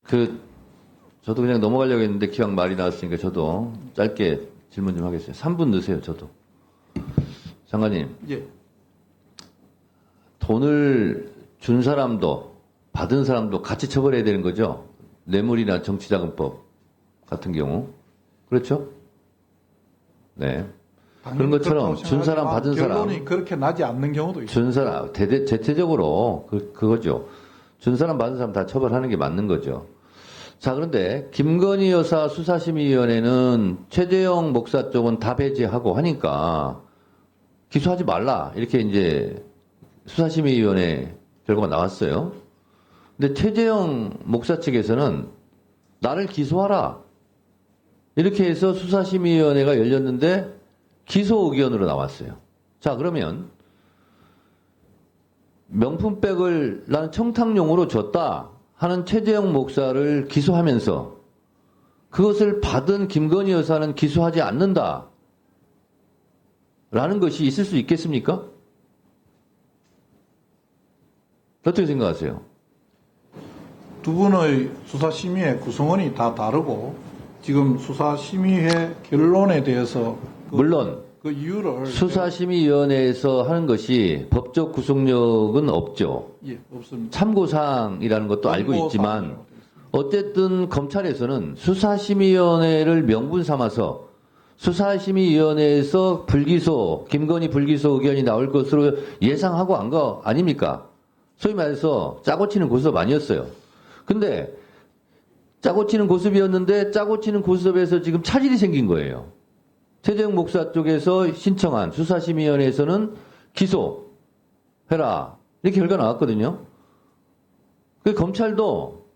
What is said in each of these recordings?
저도 그냥 넘어가려고 했는데 기왕 말이 나왔으니까 저도 짧게 질문 좀 하겠어요. 3분 넣으세요, 저도. 장관님. 예. 돈을 준 사람도 받은 사람도 같이 처벌해야 되는 거죠? 뇌물이나 정치자금법 같은 경우. 그렇죠? 네. 그런 것처럼 준 사람 받은 사람. 결론이 그렇게 나지 않는 경우도 있어요. 준 사람, 대체적으로 그거죠. 준 사람 받은 사람 다 처벌하는 게 맞는 거죠. 자, 그런데 김건희 여사 수사심의위원회는 최재형 목사 쪽은 다 배제하고 하니까 기소하지 말라. 이렇게 이제 수사심의위원회 결과가 나왔어요. 근데 최재형 목사 측에서는 나를 기소하라. 이렇게 해서 수사심의위원회가 열렸는데 기소 의견으로 나왔어요. 자, 그러면 명품백을 나는 청탁용으로 줬다 하는 최재형 목사를 기소하면서 그것을 받은 김건희 여사는 기소하지 않는다 라는 것이 있을 수 있겠습니까? 어떻게 생각하세요? 두 분의 수사심의회 구성원이 다 다르고 지금 수사심의회 결론에 대해서 물론 그 이유를 수사심의위원회에서 하는 것이 법적 구속력은 없죠. 예, 없습니다. 참고사항이라는 것도 알고 있지만 참고사항이라고 되어 있습니다. 어쨌든 검찰에서는 수사심의위원회를 명분 삼아서 수사심의위원회에서 불기소, 김건희 불기소 의견이 나올 것으로 예상하고 한 거 아닙니까? 소위 말해서 짜고 치는 고스톱 아니었어요. 근데 짜고 치는 고스톱이었는데 짜고 치는 고스톱에서 지금 차질이 생긴 거예요. 최재형 목사 쪽에서 신청한 수사심의위원회에서는 기소해라. 이렇게 결과 나왔거든요. 그 검찰도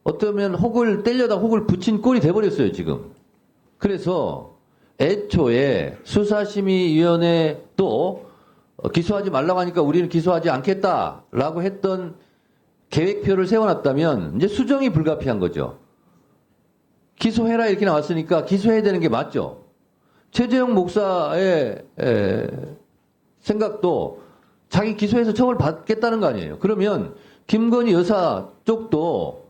어쩌면 혹을 때려다 혹을 붙인 꼴이 돼버렸어요, 지금. 그래서 애초에 수사심의위원회도 기소하지 말라고 하니까 우리는 기소하지 않겠다라고 했던 계획표를 세워놨다면 이제 수정이 불가피한 거죠. 기소해라 이렇게 나왔으니까 기소해야 되는 게 맞죠. 최재형 목사의 생각도 자기 기소해서 처벌 받겠다는 거 아니에요. 그러면 김건희 여사 쪽도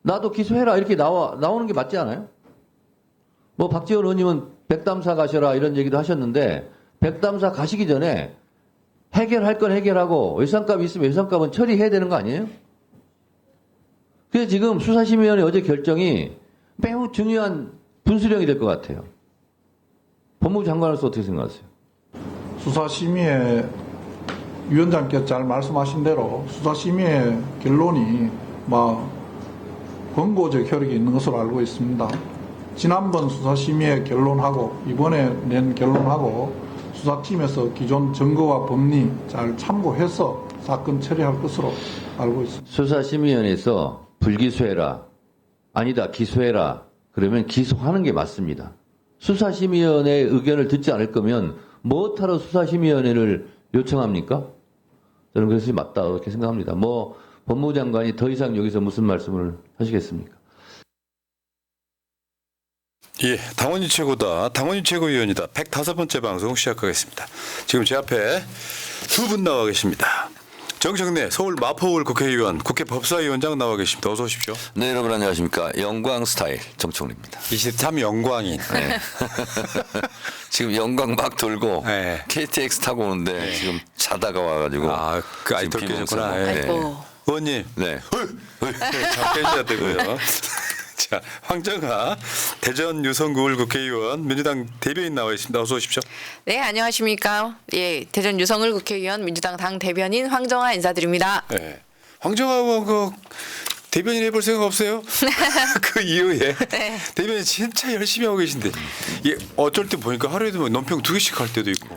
나도 기소해라 이렇게 나오는 게 맞지 않아요? 뭐 박지원 의원님은 백담사 가셔라 이런 얘기도 하셨는데 백담사 가시기 전에 해결할 건 해결하고 외상값 있으면 외상값은 처리해야 되는 거 아니에요? 그래서 지금 수사심의위원회 어제 결정이 매우 중요한 분수령이 될 것 같아요. 법무부 장관으로서 어떻게 생각하세요? 수사심의회 위원장께서 잘 말씀하신 대로 수사심의회 결론이 권고적 효력이 있는 것으로 알고 있습니다. 지난번 수사심의회 결론하고 이번에 낸 결론하고 수사팀에서 기존 증거와 법리 잘 참고해서 사건 처리할 것으로 알고 있습니다. 수사심의위원회에서 불기소해라. 아니다, 기소해라. 그러면 기소하는 게 맞습니다. 수사심의위원회의 의견을 듣지 않을 거면 뭐하러 수사심의위원회를 요청합니까? 저는 그것이 맞다 이렇게 생각합니다. 법무부 장관이 더 이상 여기서 무슨 말씀을 하시겠습니까? 예, 당원이 최고다. 당원이 최고위원이다. 105번째 방송 시작하겠습니다. 지금 제 앞에 두 분 나와 계십니다. 정청래 서울 마포울 국회의원, 국회 법사위원장 나와 계십니다. 어서 오십시오. 네, 여러분 안녕하십니까. 영광 스타일 정청래입니다. 23 영광인. 네. 지금 영광 막 돌고 네. KTX 타고 오는데 지금 자다가 와가지고 그 아이 돌깨졌구나. 네. 네. 의원님. 네. 잘 깨셔야 되고요. 자, 황정하 대전 유성구울 국회의원 민주당 대변인 나와 있습니다. 어서 오십시오. 네, 안녕하십니까. 예, 대전 유성을 국회의원 민주당 당 대변인 황정하 인사드립니다. 네. 황정하와 대변인 해볼 생각 없어요? 그 이후에 네. 대변인 진짜 열심히 하고 계신데 어쩔 때 보니까 하루에도 논평 2개씩 할 때도 있고.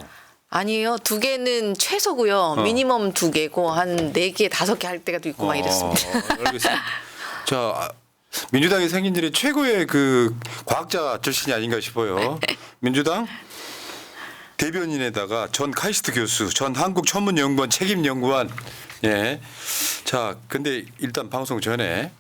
아니에요. 2개는 최소고요. 미니멈 2개고 한 4개, 5개 할 때가 또 있고 막 이랬습니다. 알겠습니다. 자, 민주당이 생긴 일이 최고의 그 과학자 출신이 아닌가 싶어요. 민주당 대변인에다가 전 카이스트 교수, 전 한국천문연구원 책임연구원. 예. 자, 근데 일단 방송 전에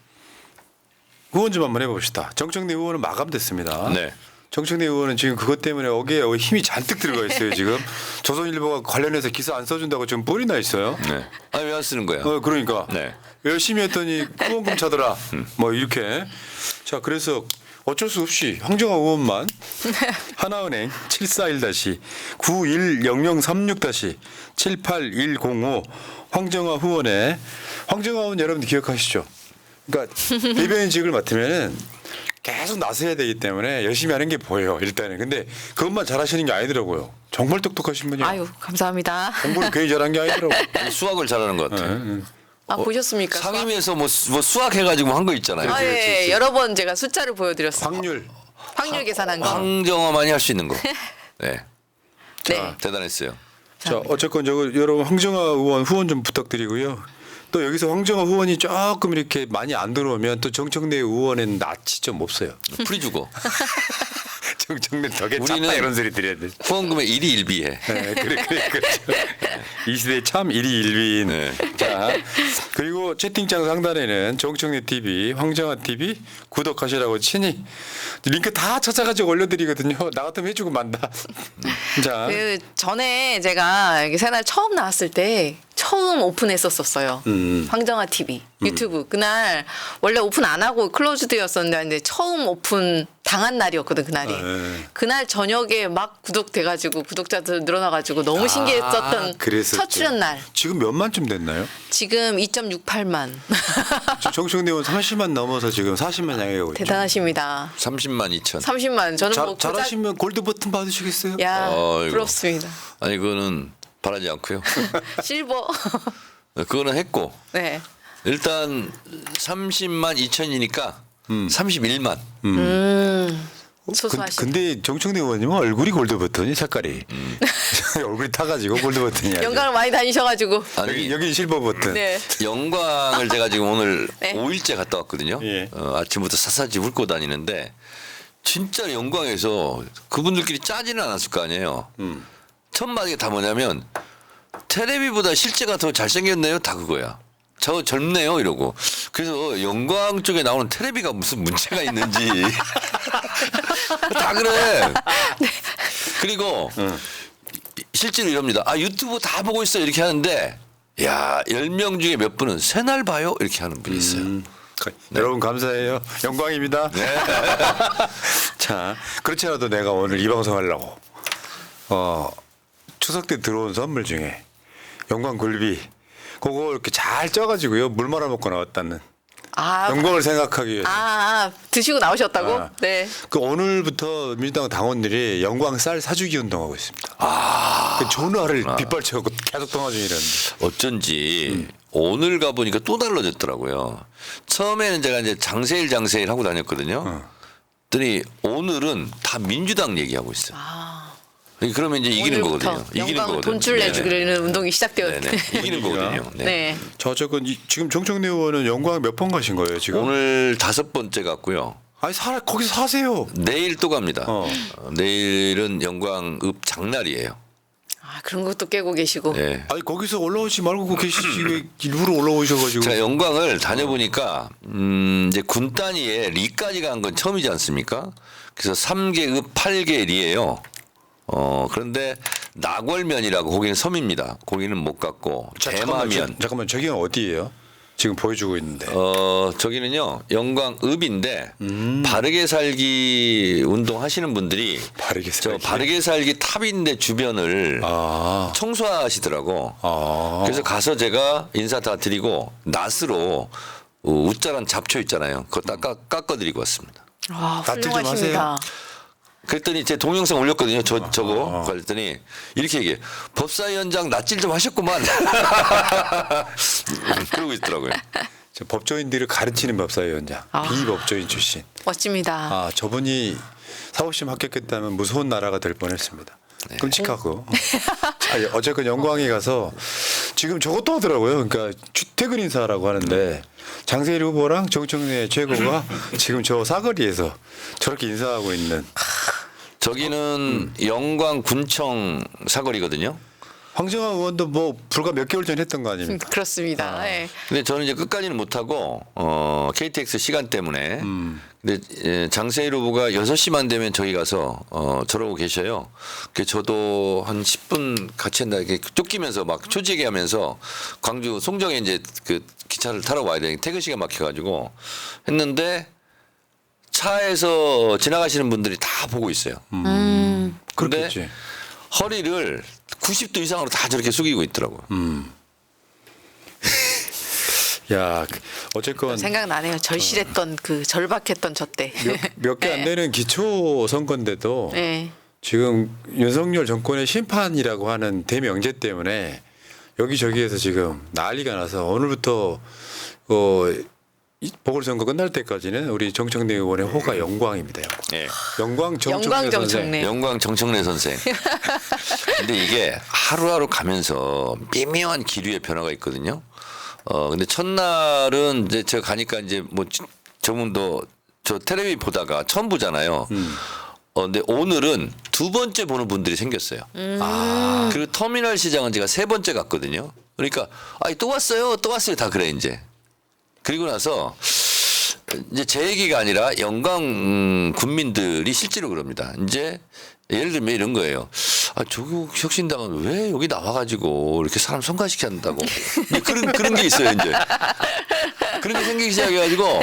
의원 좀 한번 해봅시다. 정청래 의원은 마감됐습니다. 네. 정청래 의원은 지금 그것 때문에 어깨에 힘이 잔뜩 들어가 있어요. 지금 조선일보가 관련해서 기사 안 써준다고 지금 뿔이 나 있어요. 네. 아니 왜 안 쓰는 거야? 그러니까 네. 열심히 했더니 후원금 차더라. 뭐 이렇게. 자 그래서 어쩔 수 없이 황정화 의원만 하나은행 741-910036-78105 황정화 후원에 황정화 의원 여러분들 기억하시죠? 그러니까 대변인직을 맡으면은 계속 나서야 되기 때문에 열심히 하는 게 보여요. 일단은. 근데 그것만 잘하시는 게 아니더라고요. 정말 똑똑하신 분이에요. 아유 감사합니다. 공부를 괜히 잘한 게 아니더라고요. 수학을 잘하는 것 같아요. 아 보셨습니까? 상임위에서 뭐 수학 해가지고 한 거 있잖아요. 아, 예, 여러 번 제가 숫자를 보여드렸어요. 확률 계산한 거. 황정화만이 할 수 있는 거. 네. 네. 대단했어요. 자, 어쨌건 여러분 황정화 의원 후원 좀 부탁드리고요. 또 여기서 황정화 후원이 조금 이렇게 많이 안 들어오면 또 정청래 의원은 낯이 좀 없어요. 풀이 주고. 정청래 덕에 우리는 찼다 이런 소리 드려야 돼. 후원금의 일희일비해. 네, 그렇죠. 이 시대에 참 일희일비인. 네. 자, 그리고 채팅창 상단에는 정청래 TV, 황정화 TV 구독하시라고 친히 링크 다 찾아가지고 올려드리거든요. 나 같으면 해주고 만다. 자, 그 전에 제가 여기 새날 처음 나왔을 때 처음 오픈했었어요. 황정화 TV 유튜브 그날 원래 오픈 안 하고 클로즈드였었는데 처음 오픈 당한 날이었거든 그날이. 그날 저녁에 막 구독돼가지고 구독자들 늘어나가지고 너무 신기했었던 그랬었죠. 첫 출연 날. 지금 몇만쯤 됐나요? 지금 2.68만. 정청래 의원 30만 넘어서 지금 40만 향해 가고 있죠. 대단하십니다. 30만 2천. 30만. 저는 뭐 잘하시면 골드 버튼 받으시겠어요? 야 어이구. 부럽습니다. 아니 그거는 바라지 않고요. 실버. 그거는 했고 네. 일단 30만 2천이니까 31만. 소소하시네. 근데 정청래 의원님은 얼굴이 골드 버튼이 색깔이 얼굴이 타가지고 골드 버튼이 아니야. 영광을 많이 다니셔가지고. 아니 여기 실버 버튼. 네. 영광을 제가 지금 오늘 네. 5일째 갔다 왔거든요. 예. 아침부터 샅샅이 훑고 다니는데 진짜 영광에서 그분들끼리 짜지는 않았을 거 아니에요. 첫 마디가 다 뭐냐면 테레비보다 실제가 더 잘생겼네요. 다 그거야. 저 젊네요 이러고. 그래서 영광 쪽에 나오는 테레비가 무슨 문제가 있는지 다 그래. 그리고 실제로 이럽니다. 아 유튜브 다 보고 있어 이렇게 하는데 야 10명 중에 몇 분은 새날 봐요 이렇게 하는 분이 있어요. 여러분 감사해요. 영광입니다. 자 그렇지 않아도 내가 오늘 이 방송 하려고 추석 때 들어온 선물 중에 영광 굴비 그거 이렇게 잘 쪄가지고요 물 말아 먹고 나왔다는 아, 영광을 생각하기 위해서. 드시고 나오셨다고? 아. 네. 그 오늘부터 민주당 당원들이 영광 쌀 사주기 운동하고 있습니다. 그 전화를 빗발쳐갖고 계속 통화 중이라는데. 어쩐지 오늘 가보니까 또 달라졌더라고요. 처음에는 제가 이제 장세일 하고 다녔거든요. 그랬더니 오늘은 다 민주당 얘기하고 있어요. 그러면 이제 이기는 오늘부터 거거든요. 이기는 영광 거거든요. 돈줄 네네. 내주기는 운동이 시작되었네. 네네. 이기는 거거든요. 네. 네. 자 어쨌건 지금 정청래 의원은 영광 몇 번 가신 거예요 지금? 오늘 5번째 갔고요. 아니 거기서 사세요. 내일 또 갑니다. 어. 내일은 영광읍 장날이에요. 그런 것도 깨고 계시고. 네. 아니 거기서 올라오지 말고 계시지 왜 일부러 올라오셔가지고. 제가 영광을 다녀보니까 이제 군 단위에 리까지 간 건 처음이지 않습니까? 그래서 3계읍 8개 리예요. 그런데 낙월면이라고 거기는 섬입니다. 거기는 못 갔고 대마면. 잠깐만 저기는 어디예요? 지금 보여주고 있는데. 저기는요 영광읍인데 바르게 살기 운동 하시는 분들이 바르게 살기. 바르게 살기 탑인데 주변을 청소하시더라고. 그래서 가서 제가 인사 다 드리고 낫으로 웃자란 잡초 있잖아요. 그거 다 깎아드리고 왔습니다. 좀 훌륭하십니다. 그랬더니 제 동영상 올렸거든요. 저거 그랬더니 이렇게 얘기해. 법사위원장 낯질 좀 하셨구만. 그러고 있더라고요. 저 법조인들을 가르치는 법사위원장. 비법조인 출신. 멋집니다. 저분이 사법시험 합격했다면 무서운 나라가 될 뻔했습니다. 끔찍하고. 자, 어쨌건 영광에 가서 지금 저것도 하더라고요. 그러니까 출퇴근 인사라고 하는데 장세일 후보랑 정청래 최고가 지금 저 사거리에서 저렇게 인사하고 있는. 저기는 영광군청 사거리거든요. 황정화 의원도 뭐 불과 몇 개월 전에 했던 거 아닙니까? 그렇습니다. 네. 근데 저는 이제 끝까지는 못하고 KTX 시간 때문에 근데 장세일 후보가 6시만 되면 저기 가서 저러고 계셔요. 그 저도 한 10분 같이 한다 이렇게 쫓기면서 막 초지기하면서 광주 송정에 이제 그 기차를 타러 와야 되니까 퇴근 시간 막혀가지고 했는데 차에서 지나가시는 분들이 다 보고 있어요. 근데 그렇겠지. 허리를 90도 이상으로 다 저렇게 숙이고 있더라고요. 야, 어쨌건 생각나네요. 절실했던 그 절박했던 저 때. 몇 개 안 되는 기초 선거인데도 네. 지금 윤석열 정권의 심판이라고 하는 대명제 때문에 여기저기에서 지금 난리가 나서 오늘부터 이 보궐선거 끝날 때까지는 우리 정청래 의원의 호가 영광입니다. 예. 영광 정청래 영광 선생. 정청래. 영광 정청래 선생. 근데 이게 하루하루 가면서 미묘한 기류의 변화가 있거든요. 근데 첫날은 이제 제가 가니까 이제 뭐 저분도 저 텔레비 보다가 처음 보잖아요. 근데 오늘은 두 번째 보는 분들이 생겼어요. 그리고 터미널 시장은 제가 세 번째 갔거든요. 그러니까 또 왔어요. 또 왔어요. 다 그래 이제. 그리고 나서 이제 제 얘기가 아니라 영광 군민들이 실제로 그럽니다. 이제 예를 들면 이런 거예요. 조국 혁신당은 왜 여기 나와가지고 이렇게 사람 성가시켜 한다고. 그런 게 있어요, 이제. 그런 게 생기기 시작해가지고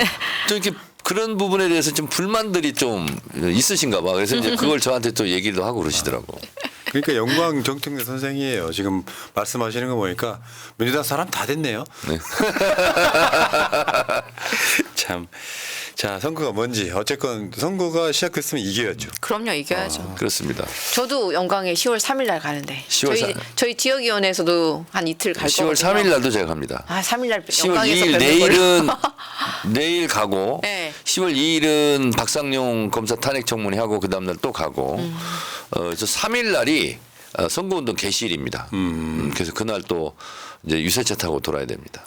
좀 이렇게 그런 부분에 대해서 좀 불만들이 좀 있으신가 봐. 그래서 이제 그걸 저한테 또 얘기도 하고 그러시더라고. 그러니까 영광 정청래 선생이에요. 지금 말씀하시는 거 보니까 민주당 사람 다 됐네요. 네. 참. 자, 선거가 뭔지 어쨌건 선거가 시작됐으면 이겨야죠. 그럼요, 이겨야죠. 그렇습니다. 저도 영광에 10월 3일 날 가는데. 10월 저희 지역위원회에서도 한 이틀 갈 10월 거거든요. 3일 날도 제가 갑니다. 3일 날 10월 영광에서 2일 내일은 내일 가고 네. 10월 2일은 박상용 검사 탄핵 청문회 하고 그 다음 날 또 가고 그래서 3일 날이 선거운동 개시일입니다. 그래서 그날 또 이제 유세차 타고 돌아야 됩니다.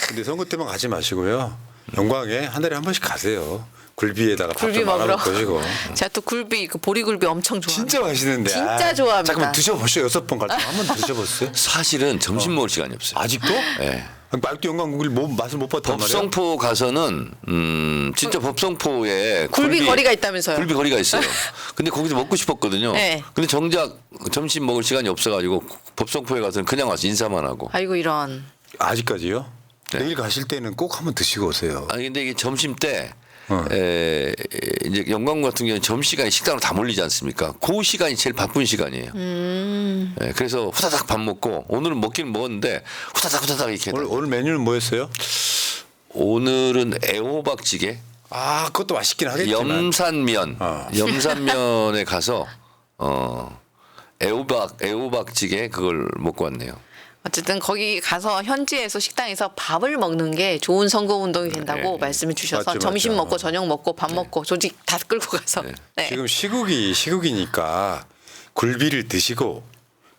근데 선거 때만 가지 마시고요. 영광에 한 달에 한 번씩 가세요. 굴비에다가 굴비 밥좀 말아 먹으러. 먹으시고. 제가 또 굴비, 그 보리굴비 엄청 좋아합니다. 진짜 맛있는데. 진짜 좋아합니다. 잠깐만 드셔보시죠. 6번 갈 때 한 번 드셔보세요. 사실은 점심 먹을 시간이 없어요. 아직도? 네. 말도 영광국을 맛을 못 봤단 말이야. 법성포 가서는 진짜 법성포에 굴비 거리가 있다면서요. 굴비 거리가 있어요. 근데 거기서 먹고 싶었거든요. 네. 근데 정작 점심 먹을 시간이 없어가지고 법성포에 가서는 그냥 와서 인사만 하고. 아이고 이런. 아직까지요? 네. 내일 가실 때는 꼭 한번 드시고 오세요. 아니 근데 이게 점심 때 이제 영광 같은 경우는 점심시간에 식당으로 다 몰리지 않습니까? 그 시간이 제일 바쁜 시간이에요. 그래서 후다닥 밥 먹고 오늘은 먹기는 먹었는데 후다닥 이렇게. 오늘 메뉴는 뭐였어요? 오늘은 애호박찌개, 아, 그것도 맛있긴 하겠지만. 염산면, 염산면에 가서 애호박찌개 그걸 먹고 왔네요. 어쨌든 거기 가서 현지에서 식당에서 밥을 먹는 게 좋은 선거 운동이 된다고 네. 말씀해 주셔서 맞죠, 점심 맞죠. 먹고 저녁 먹고 밥 먹고 조직 다 끌고 가서. 네. 지금 시국이니까 굴비를 드시고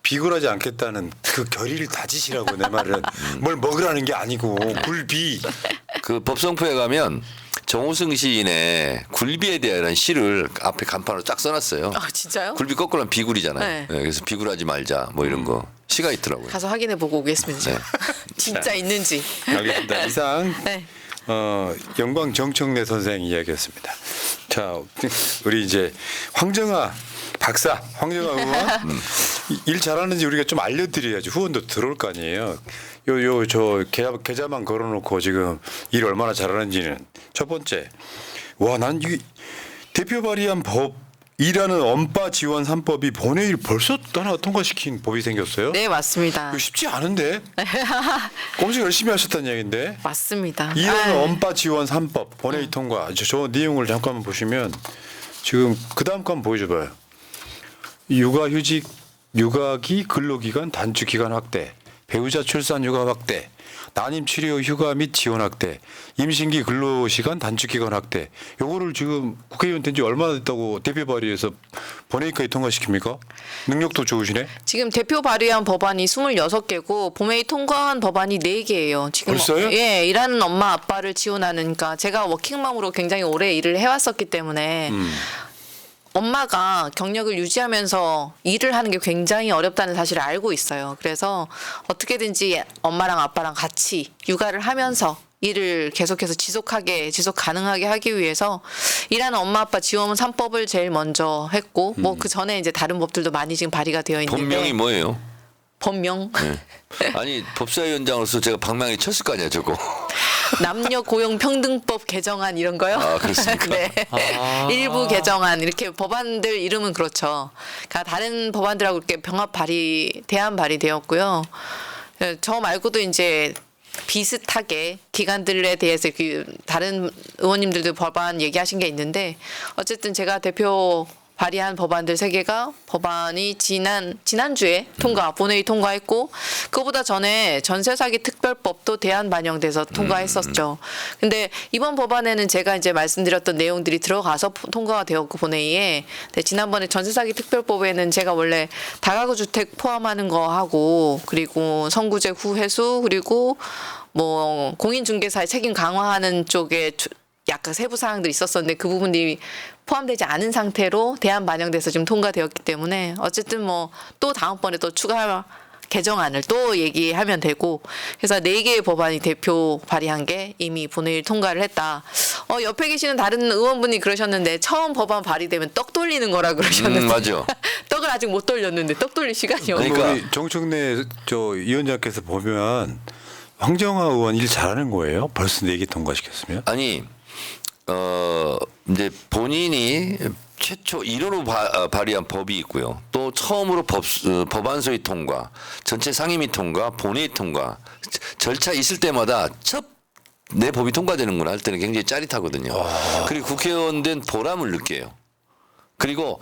비굴하지 않겠다는 그 결의를 다지시라고 내 말은 뭘 먹으라는 게 아니고 굴비. 그 법성포에 가면 정호승 시인의 굴비에 대한 시를 앞에 간판으로 쫙 써놨어요. 아 진짜요? 굴비 거꾸로 하면 비굴이잖아요. 네. 네, 그래서 비굴하지 말자 뭐 이런 거 시가 있더라고요. 가서 확인해 보고 오겠습니다. 제가. 진짜 있는지. 알겠습니다. 이상 네. 영광 정청래 선생 이야기였습니다. 자, 우리 이제 황정화 박사, 황정화 의원 일 잘하는지 우리가 좀 알려드려야지 후원도 들어올 거 아니에요. 저 계좌만 걸어놓고 지금 일 얼마나 잘하는지는 첫 번째. 와, 난 이 대표 발의한 법이라는 언바 지원 3법이 본회의를 벌써 하나 통과시킨 법이 생겼어요. 네 맞습니다. 이거 쉽지 않은데. 엄청 열심히 하셨다는 얘기인데. 맞습니다. 이라는 아유. 언바 지원 3법 본회의 통과. 저 내용을 잠깐만 보시면 지금 그 다음 거 한번 보여줘봐요. 육아휴직, 육아기 근로기간 단축기간 확대, 배우자 출산 휴가 확대, 난임 치료 휴가 및 지원 확대, 임신기 근로시간 단축기간 확대. 요거를 지금 국회의원 된 지 얼마나 됐다고 대표 발의해서 본회의까지 통과시킵니까? 능력도 좋으시네. 지금 대표 발의한 법안이 26개고 본회의 통과한 법안이 4개예요. 지금 벌써요? 예, 일하는 엄마 아빠를 지원하는 그러니까 제가 워킹맘으로 굉장히 오래 일을 해왔었기 때문에 엄마가 경력을 유지하면서 일을 하는 게 굉장히 어렵다는 사실을 알고 있어요. 그래서 어떻게든지 엄마랑 아빠랑 같이 육아를 하면서 일을 계속해서 지속 가능하게 하기 위해서 일하는 엄마 아빠 지원 3법을 제일 먼저 했고 뭐 그 전에 이제 다른 법들도 많이 지금 발의가 되어 있는데 본명이 뭐예요? 법명 아니 법사위원장으로서 제가 방망이 쳤을 거 아니야 저거. 남녀 고용 평등법 개정안 이런 거요? 아, 그렇습니까? 네. 일부 개정안 이렇게 법안들 이름은 그렇죠. 그러니까 다른 법안들하고 이렇게 병합 대안 발의되었고요. 저 말고도 이제 비슷하게 기관들에 대해서 다른 의원님들도 법안 얘기하신 게 있는데 어쨌든 제가 대표 발의한 법안들 3개가 법안이 지난주에 본회의 통과했고 그거보다 전에 전세 사기 특별법도 대안 반영돼서 통과했었죠. 근데 이번 법안에는 제가 이제 말씀드렸던 내용들이 들어가서 통과가 되었고 본회의에 지난번에 전세 사기 특별법에는 제가 원래 다가구 주택 포함하는 거 하고 그리고 선구제 후 회수 그리고 뭐 공인중개사의 책임 강화하는 쪽에 약간 세부 사항들이 있었었는데 그 부분이 포함되지 않은 상태로 대안 반영돼서 지금 통과되었기 때문에 어쨌든 뭐 또 다음번에 또 추가 개정안을 또 얘기하면 되고 그래서 4개의 법안이 대표 발의한 게 이미 본회의 통과를 했다. 옆에 계시는 다른 의원분이 그러셨는데 처음 법안 발의되면 떡 돌리는 거라 그러셨는데 맞아. 떡을 아직 못 돌렸는데 떡 돌릴 시간이 없네. 그러니까 우리 정청래 위원장께서 보면 황정화 의원 일 잘하는 거예요? 벌써 4개 통과시켰으면? 아니 이제 본인이 최초 1호로 발의한 법이 있고요. 또 처음으로 법안소위 통과, 전체 상임위 통과, 본회의 통과 절차 있을 때마다 내 법이 통과되는구나 할 때는 굉장히 짜릿하거든요. 그리고 국회의원 된 보람을 느껴요. 그리고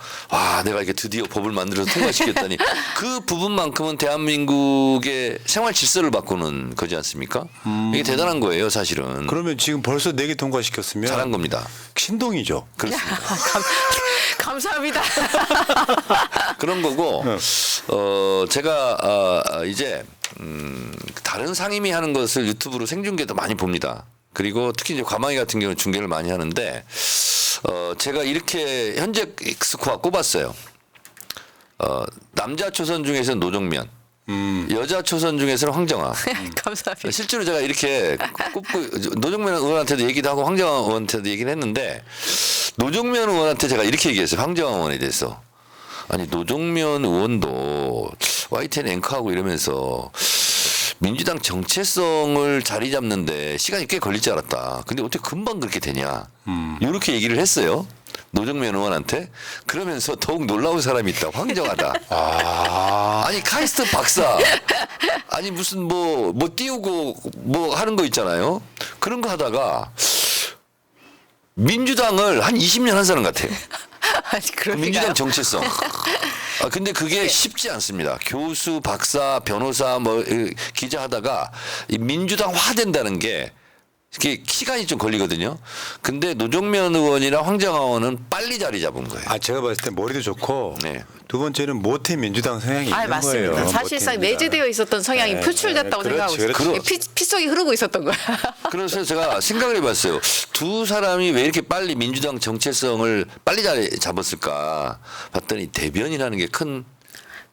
내가 이게 드디어 법을 만들어서 통과시켰다니 그 부분만큼은 대한민국의 생활 질서를 바꾸는 거지 않습니까? 이게 대단한 거예요, 사실은. 그러면 지금 벌써 4개 통과시켰으면 잘한 겁니다. 신동이죠. 그렇습니다. 감사합니다. 그런 거고 제가 이제 다른 상임위 하는 것을 유튜브로 생중계도 많이 봅니다. 그리고 특히 이제 과방위 같은 경우는 중계를 많이 하는데 제가 이렇게 현재 스코어 꼽았어요. 남자 초선 중에서는 노정면, 여자 초선 중에서는 황정화. 감사합니다. 실제로 제가 이렇게 꼽고 노정면 의원한테도 얘기도 하고 황정화 의원한테도 얘기를 했는데 노정면 의원한테 제가 이렇게 얘기했어요. 황정화 의원에 대해서. 아니 노정면 의원도 YTN 앵커하고 이러면서 민주당 정체성을 자리 잡는데 시간이 꽤 걸릴 줄 알았다. 근데 어떻게 금방 그렇게 되냐. 이렇게 얘기를 했어요. 노정면 의원한테. 그러면서 더욱 놀라운 사람이 있다. 황정하다. 아니 카이스트 박사. 아니 무슨 뭐 띄우고 뭐 하는 거 있잖아요. 그런 거 하다가 민주당을 한 20년 한 사람 같아요. 아니 그럴 민주당 리가요? 정체성. 근데 그게 쉽지 않습니다. 교수, 박사, 변호사, 기자 하다가 이 민주당화 된다는 게 이게 시간이 좀 걸리거든요. 근데 노정면 의원이랑 황정화 의원은 빨리 자리 잡은 거예요. 제가 봤을 때 머리도 좋고 네. 두 번째는 모태 민주당 성향이 있는 맞습니다. 거예요. 사실상 모태 민주당. 내재되어 있었던 성향이 네, 표출됐다고 네, 생각하고 그렇지, 있어요. 그렇지. 피 속이 흐르고 있었던 거야. 그래서 제가 생각을 해봤어요. 두 사람이 왜 이렇게 빨리 민주당 정체성을 빨리 자리 잡았을까 봤더니 대변이라는 게 큰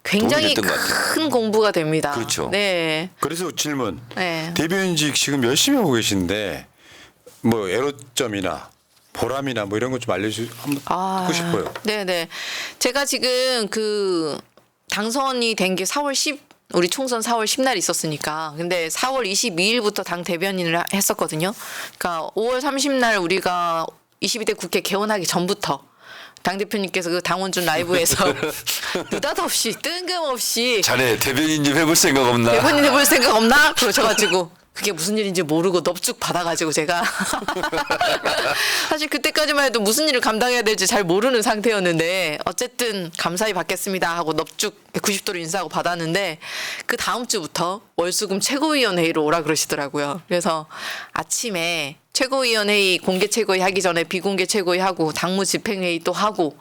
굉장히 됐던 것 같아요. 큰 공부가 됩니다. 그렇죠. 네. 그래서 질문. 네. 대변인직 지금 열심히 하고 계신데 뭐 애로점이나 보람이나 뭐 이런 것 좀 한번 듣고 싶어요. 네네. 제가 지금 그 당선이 된 게 4월 10, 우리 총선 4월 10날 있었으니까. 근데 4월 22일부터 당 대변인을 했었거든요. 그러니까 5월 30날 우리가 22대 국회 개원하기 전부터 당대표님께서 그 당원준 라이브에서 느닷없이 뜬금없이 자네 대변인 좀 해볼 생각 없나? 대본인 해볼 생각 없나? 그러셔가지고 그게 무슨 일인지 모르고 넙죽 받아가지고 제가 사실 그때까지만 해도 무슨 일을 감당해야 될지 잘 모르는 상태였는데 어쨌든 감사히 받겠습니다 하고 넙죽 90도로 인사하고 받았는데 그 다음 주부터 월수금 최고위원회의로 오라 그러시더라고요. 그래서 아침에 최고위원회의 공개 최고위 하기 전에 비공개 최고위 하고 당무 집행회의 또 하고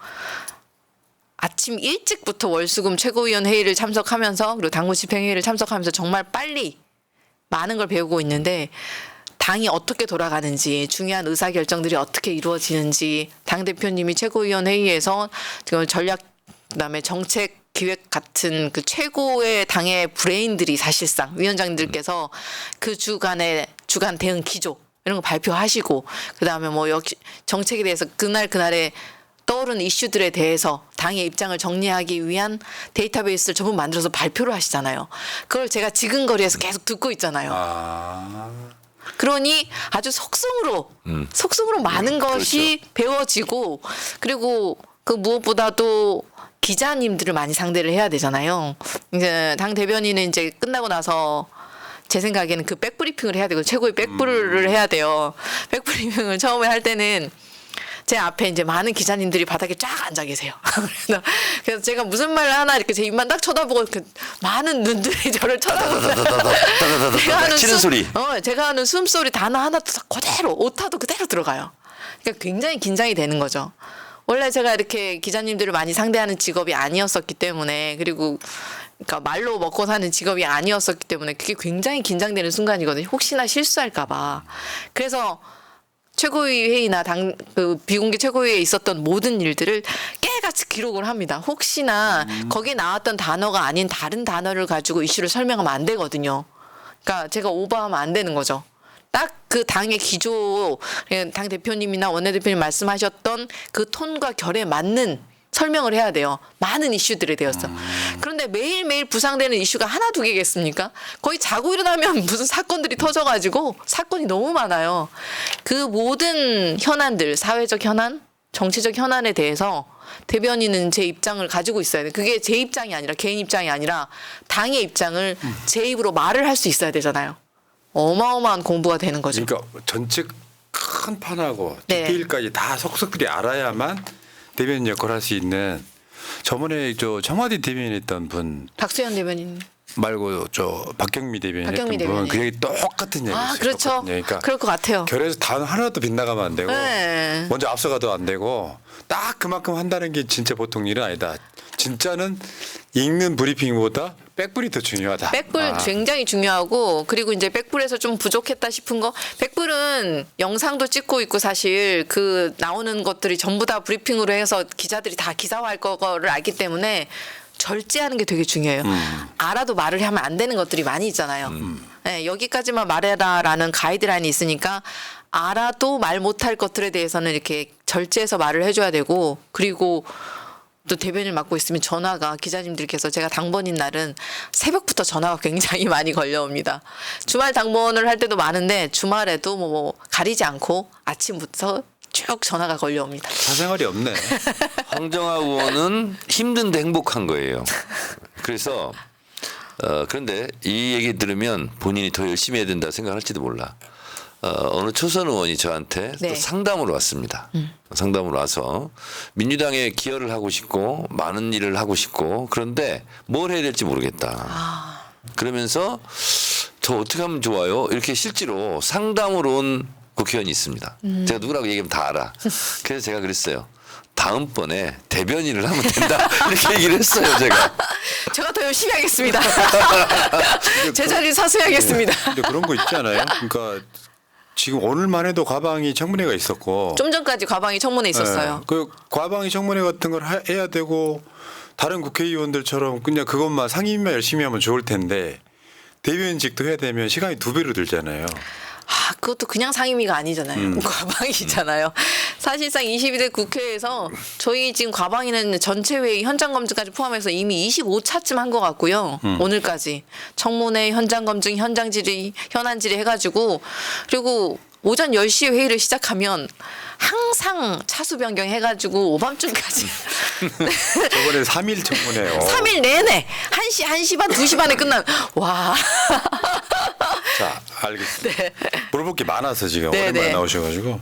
아침 일찍부터 월수금 최고위원 회의를 참석하면서 그리고 당무 집행회의를 참석하면서 정말 빨리 많은 걸 배우고 있는데 당이 어떻게 돌아가는지, 중요한 의사결정들이 어떻게 이루어지는지, 당대표님이 최고위원 회의에서 지금 전략, 그다음에 정책 기획 같은 그 최고의 당의 브레인들이 사실상 위원장님들께서 그 주간 대응 기조 이런 거 발표하시고, 그다음에 뭐 역시 정책에 대해서 그날에 떠오르는 이슈들에 대해서 당의 입장을 정리하기 위한 데이터베이스를 전부 만들어서 발표를 하시잖아요. 그걸 제가 지근거리에서 계속 듣고 있잖아요. 그러니 아주 속성으로 많은 것이 배워지고, 그리고 그 무엇보다도 기자님들을 많이 상대를 해야 되잖아요. 이제 당 대변인은 이제 끝나고 나서 제 생각에는 그 백브리핑을 해야 되고, 최고의 백브를 해야 돼요. 백브리핑을 처음에 할 때는 제 앞에 이제 많은 기자님들이 바닥에 쫙 앉아 계세요. 그래서 제가 무슨 말을 하나 이렇게 제 입만 딱 쳐다보고 이렇게 많은 눈들이 저를 쳐다보고 치는 소리. 제가 하는 숨소리 단어 하나도 다 그대로, 오타도 그대로 들어가요. 그러니까 굉장히 긴장이 되는 거죠. 원래 제가 이렇게 기자님들을 많이 상대하는 직업이 아니었었기 때문에, 그리고 그러니까 말로 먹고 사는 직업이 아니었었기 때문에 그게 굉장히 긴장되는 순간이거든요. 혹시나 실수할까 봐. 그래서 최고위 회의나 그 비공개 최고위에 있었던 모든 일들을 깨같이 기록을 합니다. 혹시나 거기에 나왔던 단어가 아닌 다른 단어를 가지고 이슈를 설명하면 안 되거든요. 그러니까 제가 오버하면 안 되는 거죠. 딱 그 당의 기조, 당 대표님이나 원내대표님 말씀하셨던 그 톤과 결에 맞는 설명을 해야 돼요. 많은 이슈들에 대해서. 그런데 매일매일 부상되는 이슈가 하나 두 개겠습니까? 거의 자고 일어나면 무슨 사건들이 터져가지고 사건이 너무 많아요. 그 모든 현안들, 사회적 현안, 정치적 현안에 대해서 대변인은 제 입장을 가지고 있어야 돼요. 그게 제 입장이 아니라, 개인 입장이 아니라 당의 입장을 제 입으로 말을 할 수 있어야 되잖아요. 어마어마한 공부가 되는 거죠. 그러니까 전체 큰 판하고 네. 디테일까지 다 속속들이 알아야만 대변인 역할을 할 수 있는. 저번에 저 청와대 대변인했던 분 박수현 대변인. 말고 저 박경미 대변인했던 박경미 분, 대변인. 그 얘기 똑같은 얘기였어요. 아, 그렇죠. 똑같은 얘기. 그러니까 그럴 것 같아요. 결에서 단어 하나도 빗나가면 안 되고 네. 먼저 앞서가도 안 되고 딱 그만큼 한다는 게 진짜 보통 일은 아니다. 진짜는 읽는 브리핑보다 백불이 더 중요하다. 백불 굉장히 중요하고, 그리고 이제 백불에서 좀 부족했다 싶은 거, 백불은 영상도 찍고 있고 사실 그 나오는 것들이 전부 다 브리핑으로 해서 기자들이 다 기사화할 거를 알기 때문에 절제하는 게 되게 중요해요. 알아도 말을 하면 안 되는 것들이 많이 있잖아요. 네, 여기까지만 말해라라는 가이드라인이 있으니까 알아도 말 못할 것들에 대해서는 이렇게 절제해서 말을 해줘야 되고, 그리고 또 대변인을 맡고 있으면 전화가, 기자님들께서 제가 당번인 날은 새벽부터 전화가 굉장히 많이 걸려옵니다. 주말 당번을 할 때도 많은데 주말에도 뭐 가리지 않고 아침부터 쭉 전화가 걸려옵니다. 사생활이 없네. 황정아 의원은 힘든데 행복한 거예요. 그래서 그런데 이 얘기 들으면 본인이 더 열심히 해야 된다 생각할지도 몰라. 어느 초선 의원이 저한테 네. 또 상담으로 왔습니다. 상담으로 와서 민주당에 기여를 하고 싶고 많은 일을 하고 싶고, 그런데 뭘 해야 될지 모르겠다. 그러면서 저 어떻게 하면 좋아요? 이렇게 실제로 상담으로 온 국회의원이 있습니다. 제가 누구라고 얘기하면 다 알아. 그래서 제가 그랬어요. 다음번에 대변인을 하면 된다. 이렇게 얘기를 했어요, 제가. 제가 더 열심히 하겠습니다. 제 자리를 사수하겠습니다. 근데 그런 거 있지 않아요? 그러니까 지금 오늘만 해도 과방위 청문회가 있었고, 좀 전까지 과방위 청문회 있었어요. 네, 그 과방위 청문회 같은 걸 해야 되고 다른 국회의원들처럼 그냥 그것만 상임위만 열심히 하면 좋을 텐데 대변인직도 해야 되면 시간이 2배로 들잖아요. 그것도 그냥 상임위가 아니잖아요. 과방이잖아요. 사실상 22대 국회에서 저희 지금 과방위는 전체 회의 현장 검증까지 포함해서 이미 25차쯤 한 것 같고요. 오늘까지 청문회, 현장 검증, 현장 질의, 현안 질의 해가지고, 그리고 오전 10시에 회의를 시작하면 항상 차수 변경 해가지고 오밤중까지 저번에 3일 청문회요. 3일 내내 1시 반, 2시 반에 끝난. 와. 자, 알겠습니다. 네. 물어볼 게 많아서 지금 네, 오랜만에 네. 나오셔가지고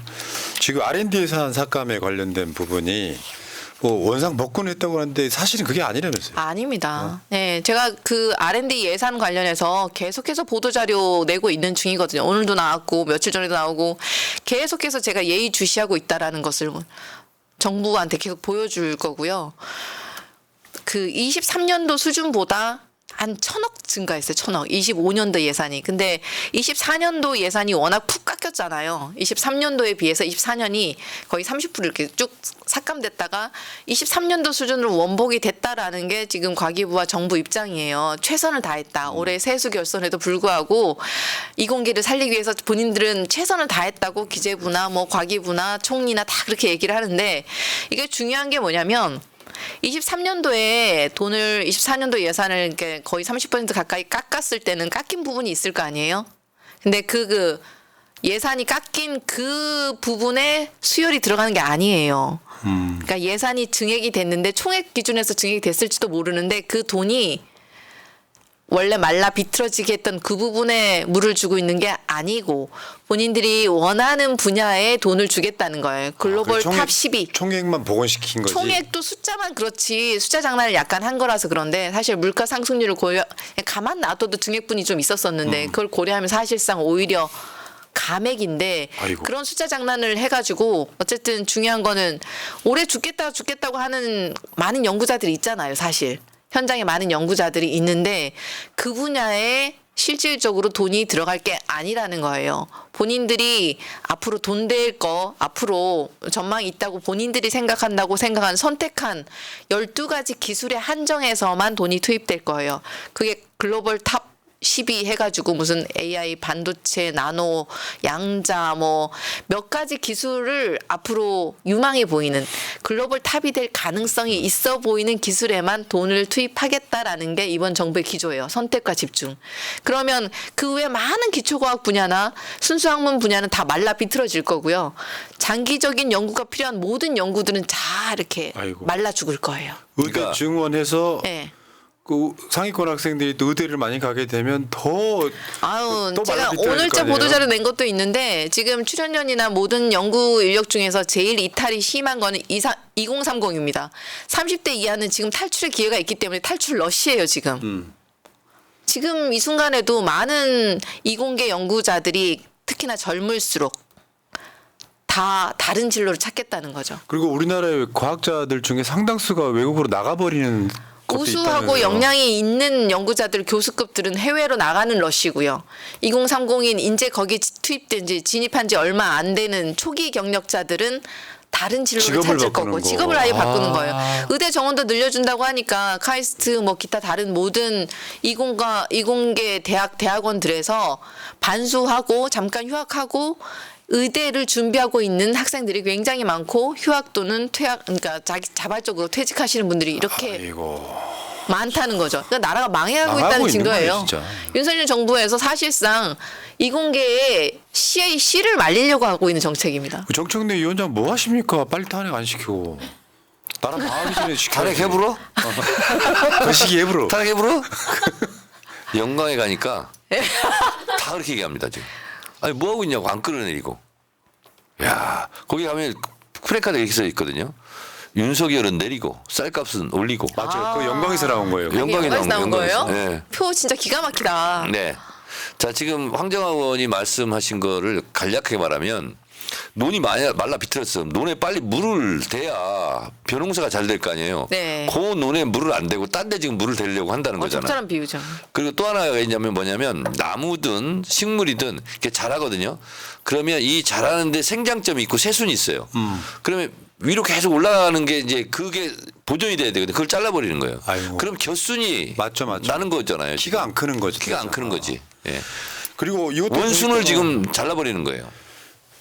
지금 R&D 예산 삭감에 관련된 부분이 뭐 원상 복구했다고 하는데 사실은 그게 아니라면서요. 아닙니다. 네, 제가 그 R&D 예산 관련해서 계속해서 보도자료 내고 있는 중이거든요. 오늘도 나왔고 며칠 전에도 나오고 계속해서 제가 예의주시하고 있다라는 것을 정부한테 계속 보여줄 거고요. 그 23년도 수준보다 한 1,000억 증가했어요. 1,000억. 25년도 예산이. 근데 24년도 예산이 워낙 푹 깎였잖아요. 23년도에 비해서 24년이 거의 30% 이렇게 쭉 삭감됐다가 23년도 수준으로 원복이 됐다라는 게 지금 과기부와 정부 입장이에요. 최선을 다했다. 올해 세수 결손에도 불구하고 이공계를 살리기 위해서 본인들은 최선을 다했다고 기재부나 뭐 과기부나 총리나 다 그렇게 얘기를 하는데 이게 중요한 게 뭐냐면 23년도에 돈을 24년도 예산을 이렇게 거의 30% 가까이 깎았을 때는 깎인 부분이 있을 거 아니에요? 근데 그 예산이 깎인 그 부분에 수혈이 들어가는 게 아니에요. 그러니까 예산이 증액이 됐는데 총액 기준에서 증액이 됐을지도 모르는데 그 돈이 원래 말라 비틀어지게 했던 그 부분에 물을 주고 있는 게 아니고 본인들이 원하는 분야에 돈을 주겠다는 거예요. 글로벌 탑 10위. 총액만 복원시킨 거지. 총액도 숫자만 그렇지 숫자 장난을 약간 한 거라서 그런데 사실 물가 상승률을 고려 가만 놔둬도 증액분이 좀 있었었는데 그걸 고려하면 사실상 오히려 감액인데 아이고. 그런 숫자 장난을 해가지고 어쨌든 중요한 거는 올해 죽겠다고 하는 많은 연구자들이 있잖아요. 사실 현장에 많은 연구자들이 있는데 그 분야에 실질적으로 돈이 들어갈 게 아니라는 거예요. 본인들이 앞으로 돈 될 거, 앞으로 전망이 있다고 본인들이 생각한다고 생각한 선택한 12가지 기술에 한정해서만 돈이 투입될 거예요. 그게 글로벌 탑 10위 해가지고 무슨 AI, 반도체, 나노, 양자 뭐 몇 가지 기술을 앞으로 유망해 보이는 글로벌 탑이 될 가능성이 있어 보이는 기술에만 돈을 투입하겠다라는 게 이번 정부의 기조예요. 선택과 집중. 그러면 그 외 많은 기초과학 분야나 순수학문 분야는 다 말라 비틀어질 거고요. 장기적인 연구가 필요한 모든 연구들은 다 이렇게 아이고. 말라 죽을 거예요. 의대 그러니까- 증원해서 네. 그 상위권 학생들이 또 의대를 많이 가게 되면 더 아유, 또 제가 말라비틀어질 오늘자 거 아니에요? 보도자료 낸 것도 있는데 지금 출연연이나 모든 연구 인력 중에서 제일 이탈이 심한 거는 2030입니다. 30대 이하는 지금 탈출의 기회가 있기 때문에 탈출 러시예요 지금. 지금 이 순간에도 많은 이공계 연구자들이 특히나 젊을수록 다 다른 진로를 찾겠다는 거죠. 그리고 우리나라의 과학자들 중에 상당수가 외국으로 나가버리는 것도 우수하고 있다면서요. 역량이 있는 연구자들 교수급들은 해외로 나가는 러시고요. 2030인 이제 거기 투입된 지 진입한 지 얼마 안 되는 초기 경력자들은 다른 진로를 직업을 찾을 바꾸는 거고 거. 직업을 아예 바꾸는 아. 거예요. 의대 정원도 늘려준다고 하니까 카이스트 뭐 기타 다른 모든 이공계 대학원들에서 반수하고 잠깐 휴학하고 의대를 준비하고 있는 학생들이 굉장히 많고 휴학 또는 퇴학 그러니까 자발적으로 퇴직하시는 분들이 이렇게 아이고. 많다는 거죠. 그러니까 나라가 망해가고 망하고 있다는 있는 거예요, 증거예요. 진짜. 윤석열 정부에서 사실상 이공계에 씨를 말리려고 하고 있는 정책입니다. 그 정청래 위원장 뭐 하십니까? 빨리 탄핵 안 시키고. 나라 망하기 전에 시켜. 탄핵 해부러? 그 시기 해부러. 탄핵 해부러? 영광에 가니까 다 그렇게 얘기합니다 지금. 아니 뭐 하고 있냐고 안 끌어내리고. 야 거기 가면 프레카드 이렇게 써 있거든요. 윤석열은 내리고 쌀값은 올리고. 맞아요. 그 영광에서 나온 거예요. 영광에 영광에서 나온 영광에서. 거예요? 네. 표 진짜 기가 막히다. 네. 자 지금 황정화 의원이 말씀하신 거를 간략하게 말하면 논이 말라 비틀었어. 논에 빨리 물을 대야 벼농사가 잘 될 거 아니에요. 네. 그 논에 물을 안 대고 딴 데 지금 물을 대려고 한다는 거잖아요. 적절한 비유죠. 그리고 또 하나가 있냐면 뭐냐면 나무든 식물이든 이렇게 자라거든요. 그러면 이 자라는데 생장점이 있고 새순이 있어요. 그러면 위로 계속 올라가는 게 이제 그게 보존이 돼야 되거든요. 그걸 잘라버리는 거예요. 아이고. 그럼 겨순이 맞죠. 나는 거잖아요. 키가 안 크는 거죠. 키가 안 크는 거지. 예. 그리고 이것도 원순을 보니까 지금 잘라버리는 거예요.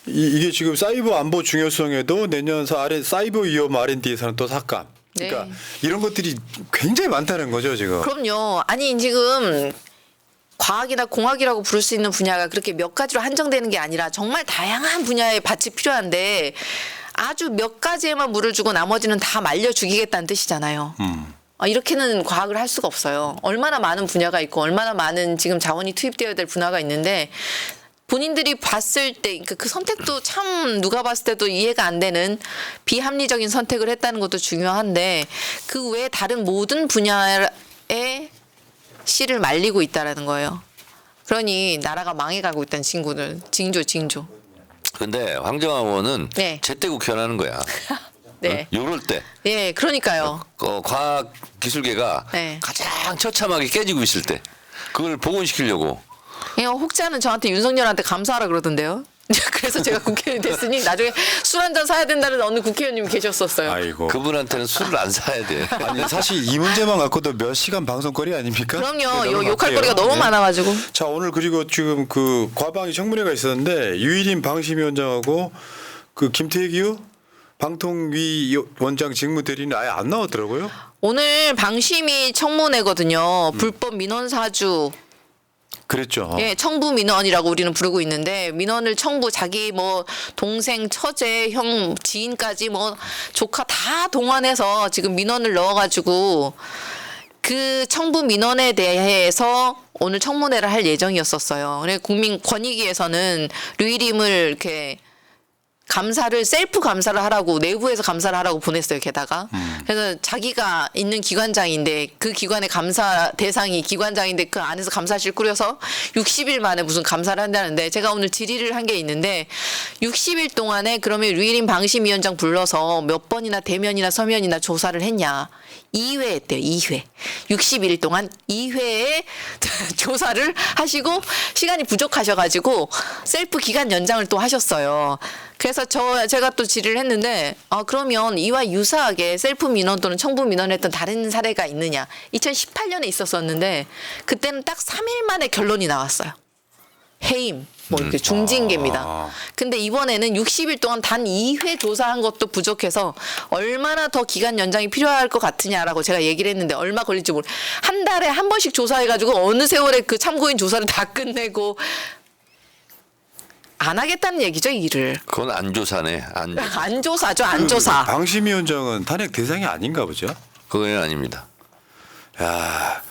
이게 지금 사이버 안보 중요성에도 내년 사이버 위험 R&D 예산은 또 삭감. 그러니까 네. 이런 것들이 굉장히 많다는 거죠 지금. 그럼요. 아니 지금 과학이나 공학이라고 부를 수 있는 분야가 그렇게 몇 가지로 한정되는 게 아니라 정말 다양한 분야의 밭이 필요한데 아주 몇 가지에만 물을 주고 나머지는 다 말려 죽이겠다는 뜻이잖아요. 이렇게는 과학을 할 수가 없어요. 얼마나 많은 분야가 있고 얼마나 많은 지금 자원이 투입되어야 될 분야가 있는데 본인들이 봤을 때 그 선택도 참 누가 봤을 때도 이해가 안 되는 비합리적인 선택을 했다는 것도 중요한데 그 외에 다른 모든 분야에 씨를 말리고 있다라는 거예요. 그러니 나라가 망해가고 있다는 징조. 근데 황정화 의원은 네. 제때 국회의원 하는 거야. 네. 요럴 때 예, 그러니까요. 과학 기술계가 네. 가장 처참하게 깨지고 있을 때 그걸 복원시키려고 혹자는 저한테 윤석열한테 감사하라 그러던데요. 그래서 제가 국회의원이 됐으니 나중에 술 한 잔 사야 된다는 어느 국회의원님이 계셨었어요. 아이고. 그분한테는 술을 안 사야 돼. 아니 사실 이 문제만 갖고도 몇 시간 방송거리 아닙니까? 그럼요. 네, 욕할 넘어갈게요. 거리가 너무 네. 많아가지고. 자 오늘 그리고 지금 그 과방위 청문회가 있었는데 유일인 방심위원장하고 그 김태규 방통위 원장 직무대리는 아예 안 나왔더라고요. 오늘 방심위 청문회거든요. 불법 민원 사주. 그랬죠. 예, 청부 민원이라고 우리는 부르고 있는데 민원을 청부 자기 뭐 동생, 처제, 형, 지인까지 뭐 조카 다 동원해서 지금 민원을 넣어가지고 그 청부 민원에 대해서 오늘 청문회를 할 예정이었었어요. 그래 국민권익위에서는 류일임을 이렇게 감사를 셀프 감사를 하라고 내부에서 감사를 하라고 보냈어요. 게다가 그래서 자기가 있는 기관장인데 그 기관의 감사 대상이 기관장인데 그 안에서 감사실 꾸려서 60일 만에 무슨 감사를 한다는데 제가 오늘 질의를 한 게 있는데 60일 동안에 그러면 류일임 방심위원장 불러서 몇 번이나 대면이나 서면이나 조사를 했냐? 2회 했대요. 2회. 60일 동안 2회에 조사를 하시고 시간이 부족하셔가지고 셀프 기간 연장을 또 하셨어요. 그래서 제가 또 질의를 했는데 그러면 이와 유사하게 셀프 민원 또는 청부 민원을 했던 다른 사례가 있느냐. 2018년에 있었었는데 그때는 딱 3일 만에 결론이 나왔어요. 해임. 뭐 이렇게 중징계입니다. 근데 이번에는 60일 동안 단 2회 조사한 것도 부족해서 얼마나 더 기간 연장이 필요할 것 같으냐라고 제가 얘기를 했는데 얼마 걸릴지 한 달에 한 번씩 조사해가지고 어느 세월에 그 참고인 조사를 다 끝내고 안 하겠다는 얘기죠, 이 일을. 그건 안 조사네. 안 조사죠, 안 조사. 방심위원장은 탄핵 대상이 아닌가 보죠. 그건 아닙니다. 야,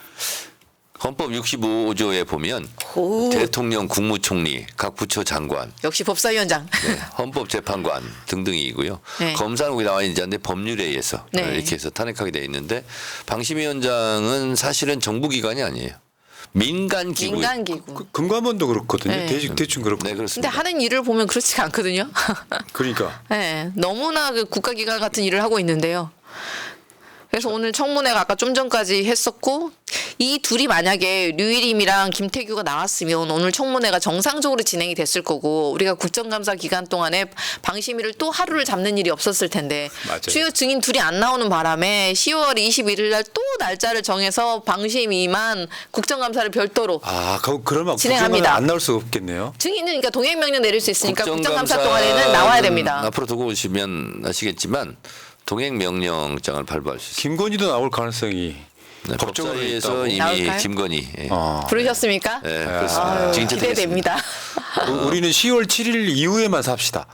헌법 65조에 보면 오. 대통령, 국무총리, 각 부처 장관, 역시 법사위원장. 네, 헌법재판관 등등이고요. 네. 검사는 거기 나와 있지 않는데 법률에 의해서 네. 이렇게 해서 탄핵하게 돼 있는데 방심위원장은 사실은 정부기관이 아니에요. 민간기구. 민간기구. 금감원도 그렇거든요. 네. 대충 그렇고. 네, 근데 그렇습니다. 하는 일을 보면 그렇지가 않거든요. 그러니까. 네, 너무나 그 국가기관 같은 일을 하고 있는데요. 그래서 오늘 청문회가 아까 좀 전까지 했었고 이 둘이 만약에 류일임이랑 김태규가 나왔으면 오늘 청문회가 정상적으로 진행이 됐을 거고 우리가 국정감사 기간 동안에 방심위를 또 하루를 잡는 일이 없었을 텐데 맞아요. 주요 증인 둘이 안 나오는 바람에 10월 21일 날 또 날짜를 정해서 방심위만 국정감사를 별도로 그러면 진행합니다. 안 나올 수가 없겠네요. 증인은 그러니까 동행명령 내릴 수 있으니까 국정감사 동안에는 나와야 됩니다. 앞으로 두고 오시면 아시겠지만 동행명령장을 발부할 수 있습니다. 김건희도 나올 가능성이 네, 법적으로 법사위에서 있다고. 이미 나올까요? 김건희. 예. 부르셨습니까? 네, 그렇습니다. 아유, 증인 채택했습니다. 기대됩니다. 우리는 10월 7일 이후에만 삽시다.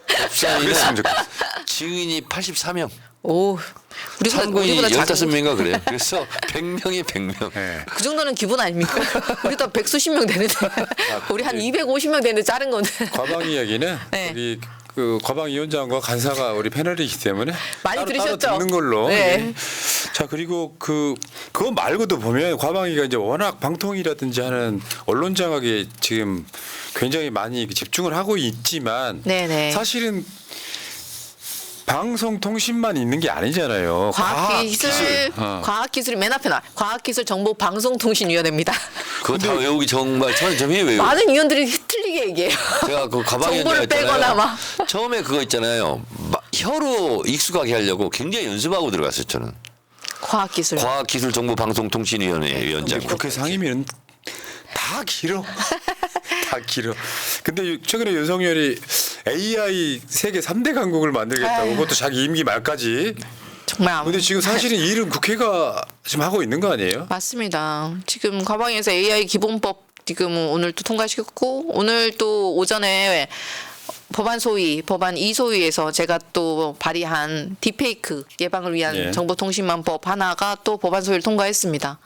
법사위는 그랬으면 좋겠어요. 증인이 83명. 오, 참고인이 우리보다 작은 15명인가 그래요. 그래서 100명이 100명. 네. 그 정도는 기본 아닙니까? 우리도 100수십 명 되는데 우리 한 250명 되는데 자른 건데 과방 이야기는 네. 우리 그 과방위원장과 간사가 우리 패널이기 때문에 많이 따로 들으셨죠? 듣는 걸로. 네. 네. 자 그리고 그거 말고도 보면 과방위가 이제 워낙 방통이라든지 하는 언론 장악에 지금 굉장히 많이 집중을 하고 있지만 네네. 사실은 방송통신만 있는 게 아니잖아요. 과학기술 어. 과학기술이 맨 앞에 나와. 과학기술정보방송통신위원회입니다. 그거 다 외우기 정말 점점이 외우고. 많은 위원들이 틀리게 얘기해요. 제가 그 가방에 정보를 빼거나 막. 처음에 그거 있잖아요. 혀로 익숙하게 하려고 굉장히 연습하고 들어갔어요. 저는. 과학기술. 과학기술정보방송통신위원회 위원장. 국회 상임위는 다 길어. 다 길어. 근데 최근에 윤석열이 AI 세계 3대 강국을 만들겠다고 아유. 그것도 자기 임기 말까지. 정말 아무. 근데 지금 사실은 이 일은 국회가 지금 하고 있는 거 아니에요? 맞습니다. 지금 과방에서 AI 기본법 지금 오늘 또 통과시켰고 오늘 또 오전에 법안 2소위에서 제가 또 발의한 딥페이크 예방을 위한 예. 정보통신망법 하나가 또 법안 소위를 통과했습니다.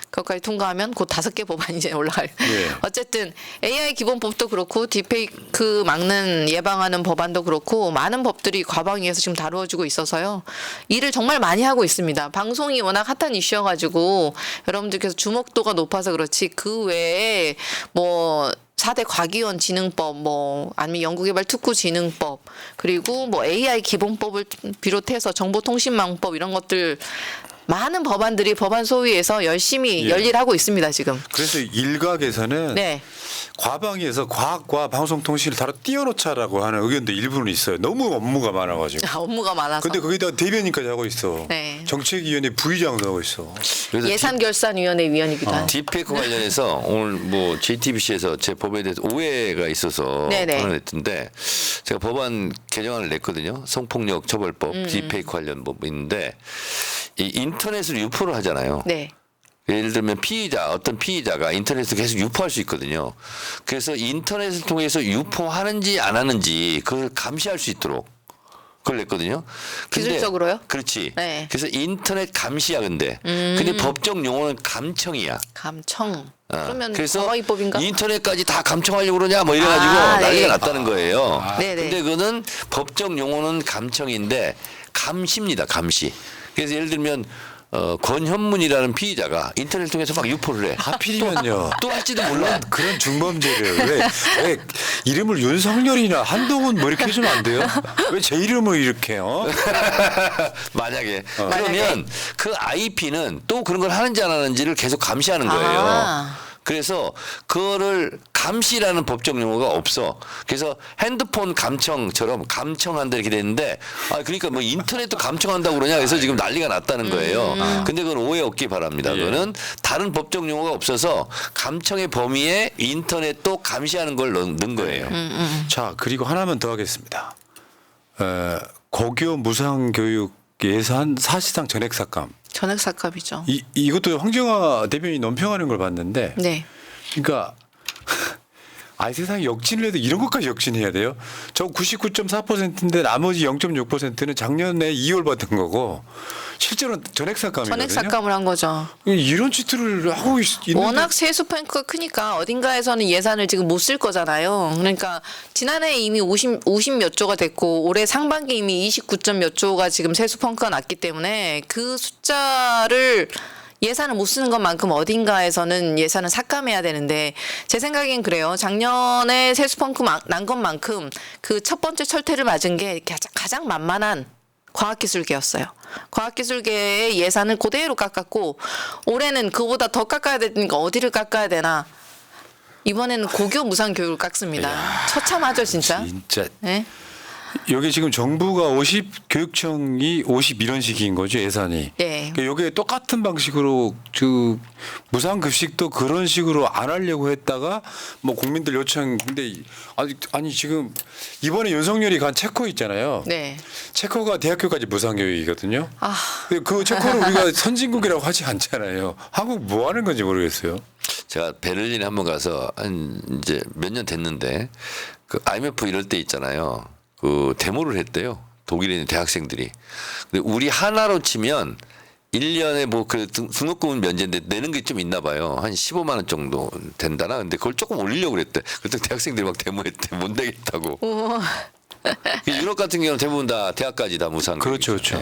그것까지 통과하면 곧 5개 법안이 이제 올라갈. 예. 어쨌든 AI 기본법도 그렇고 딥페이크 막는 예방하는 법안도 그렇고 많은 법들이 과방위에서 지금 다루어지고 있어서요. 일을 정말 많이 하고 있습니다. 방송이 워낙 핫한 이슈여가지고 여러분들께서 주목도가 높아서 그렇지 그 외에 뭐 4대 과기원진흥법 뭐 아니면 연구개발특구진흥법 그리고 뭐 AI 기본법을 비롯해서 정보통신망법 이런 것들 많은 법안들이 법안 소위에서 열심히 예. 열일하고 있습니다 지금. 그래서 일각에서는 네. 과방위에서 과학과 방송통신을 다뤄 띄워놓자라고 하는 의견도 일부는 있어요. 너무 업무가 많아가지고. 업무가 많아서. 근데 거기다 대변인까지 하고 있어. 네. 정책위원회 부의장도 하고 있어. 그래서 예산결산위원회 위원이기도 한. 딥페이크 관련해서 오늘 뭐 JTBC에서 제 법에 대해서 오해가 있어서 네네. 토론했던데 제가 법안 개정안을 냈거든요. 성폭력 처벌법 딥페이크 관련 법인데 이 인터넷을 유포를 하잖아요. 네. 예를 들면 어떤 피의자가 인터넷을 계속 유포할 수 있거든요. 그래서 인터넷을 통해서 유포하는지 안 하는지 그걸 감시할 수 있도록 그걸 냈거든요. 근데 기술적으로요? 그렇지. 네. 그래서 인터넷 감시야 근데 법적 용어는 감청이야. 감청. 어, 그러면 그래서 과거입법인가? 인터넷까지 다 감청하려고 그러냐 뭐 이래가지고 아, 난리가 네. 났다는 거예요. 네네. 근데 그거는 법적 용어는 감청인데 감시입니다. 감시. 그래서 예를 들면 권현문이라는 피의자가 인터넷을 통해서 막 유포를 해. 하필이면요. 또 할지도 몰라. 그런 중범죄를 왜 이름을 윤석열이나 한동훈 뭐 이렇게 해주면 안 돼요? 왜 제 이름을 이렇게 만약에 그러면 그 IP는 또 그런 걸 하는지 안 하는지를 계속 감시하는 거예요. 아. 그래서 그거를 감시라는 법적 용어가 없어. 그래서 핸드폰 감청처럼 감청한다 이렇게 됐는데 그러니까 뭐 인터넷도 감청한다고 그러냐 그래서 지금 난리가 났다는 거예요. 근데 그건 오해 없기 바랍니다. 예. 그거는 다른 법적 용어가 없어서 감청의 범위에 인터넷도 감시하는 걸 넣은 거예요. 자, 그리고 하나만 더 하겠습니다. 고교 무상교육 예산 사실상 전액 삭감. 전액 삭감이죠. 이것도 황정화 대변인이 논평하는 걸 봤는데 네. 그러니까 세상에 역진을 해도 이런 것까지 역진해야 돼요? 저 99.4%인데 나머지 0.6%는 작년에 2월 받은 거고 실제로는 전액 삭감이거든요. 전액 삭감을 한 거죠. 이런 짓들을 하고 있는데 워낙 세수 펑크가 크니까 어딘가에서는 예산을 지금 못 쓸 거잖아요. 그러니까 지난해 이미 50 몇 조가 됐고 올해 상반기 이미 29점 몇 조가 지금 세수 펑크가 났기 때문에 그 숫자를 예산을 못 쓰는 것만큼 어딘가에서는 예산을 삭감해야 되는데 제 생각엔 그래요. 작년에 세수 펑크 난 것만큼 그 첫 번째 철퇴를 맞은 게 가장 만만한 과학기술계였어요. 과학기술계의 예산을 그대로 깎았고 올해는 그보다 더 깎아야 되니까 어디를 깎아야 되나. 이번에는 고교 무상교육을 깎습니다. 처참하죠 진짜. 진짜 네? 여기 지금 정부가 교육청이 50 이런 식인 거죠 예산이. 네. 그러니까 여기에 똑같은 방식으로 그 무상급식도 그런 식으로 안 하려고 했다가 뭐 국민들 요청 근데 아니 지금 이번에 윤석열이 간 체코 있잖아요. 네. 체코가 대학교까지 무상교육이거든요. 아. 근데 그 체코를 우리가 선진국이라고 하지 않잖아요. 한국 뭐 하는 건지 모르겠어요. 제가 베를린에 한번 가서 한 이제 몇 년 됐는데 그 IMF 이럴 때 있잖아요. 그 데모를 했대요. 독일에 있는 대학생들이. 근데 우리 하나로 치면 1년에 뭐 그 등록금은 면제인데 내는 게 좀 있나 봐요. 한 15만 원 정도 된다나. 근데 그걸 조금 올리려고 그랬대. 그랬더니 대학생들이 막 데모했대. 못 내겠다고. 유럽 같은 경우는 대부분 다 대학까지 다 무상. 그렇죠, 그렇죠.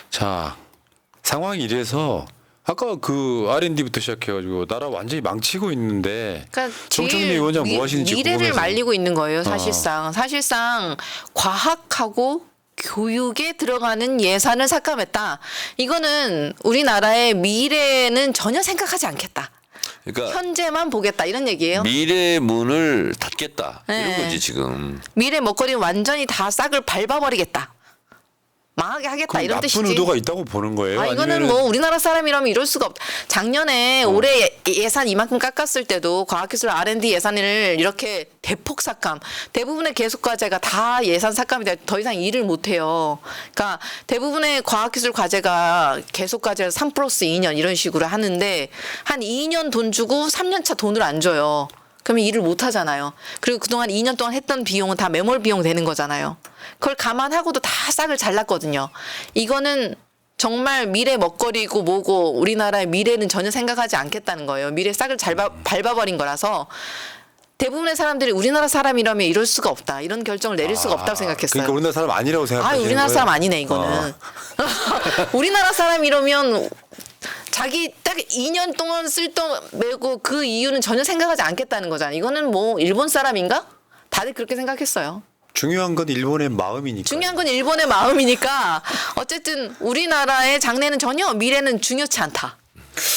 자, 상황이 이래서 아까 그 R&D부터 시작해가지고 나라 완전히 망치고 있는데 그러니까 정청래 제일 위원장 뭐 하시는지 미래를 궁금해서. 말리고 있는 거예요. 사실상 과학하고 교육에 들어가는 예산을 삭감했다. 이거는 우리나라의 미래는 전혀 생각하지 않겠다. 그러니까 현재만 보겠다 이런 얘기예요. 미래의 문을 닫겠다. 이런 네. 거지 지금. 미래 먹거리는 완전히 다 싹을 밟아버리겠다. 망하게 하겠다 그럼 이런 나쁜 뜻이지. 의도가 있다고 보는 거예요? 이거는 아니면은- 뭐 우리나라 사람이라면 이럴 수가 없. 작년에 올해 예산 이만큼 깎았을 때도 과학기술 R&D 예산을 이렇게 대폭 삭감. 대부분의 계속과제가 다 예산 삭감이 돼 더 이상 일을 못 해요. 그러니까 대부분의 과학기술 과제가 계속과제를 3+2년 이런 식으로 하는데 한 2년 돈 주고 3년 차 돈을 안 줘요. 그러면 일을 못 하잖아요. 그리고 그동안 2년 동안 했던 비용은 다 매몰 비용 되는 거잖아요. 그걸 감안하고도 다 싹을 잘랐거든요. 이거는 정말 미래 먹거리고 뭐고 우리나라의 미래는 전혀 생각하지 않겠다는 거예요. 미래 싹을 밟아버린 거라서 대부분의 사람들이 우리나라 사람이라면 이럴 수가 없다. 이런 결정을 내릴 수가 없다고 생각했어요. 그러니까 우리나라 사람 아니라고 생각하시는 거예요? 우리나라 사람 아니네 이거는. 우리나라 사람 이러면 자기 딱 2년 동안 쓸돈 메고 그 이유는 전혀 생각하지 않겠다는 거잖아. 이거는 뭐 일본 사람인가? 다들 그렇게 생각했어요. 중요한 건 일본의 마음이니까. 중요한 건 일본의 마음이니까 어쨌든 우리나라의 장래는 전혀 미래는 중요치 않다.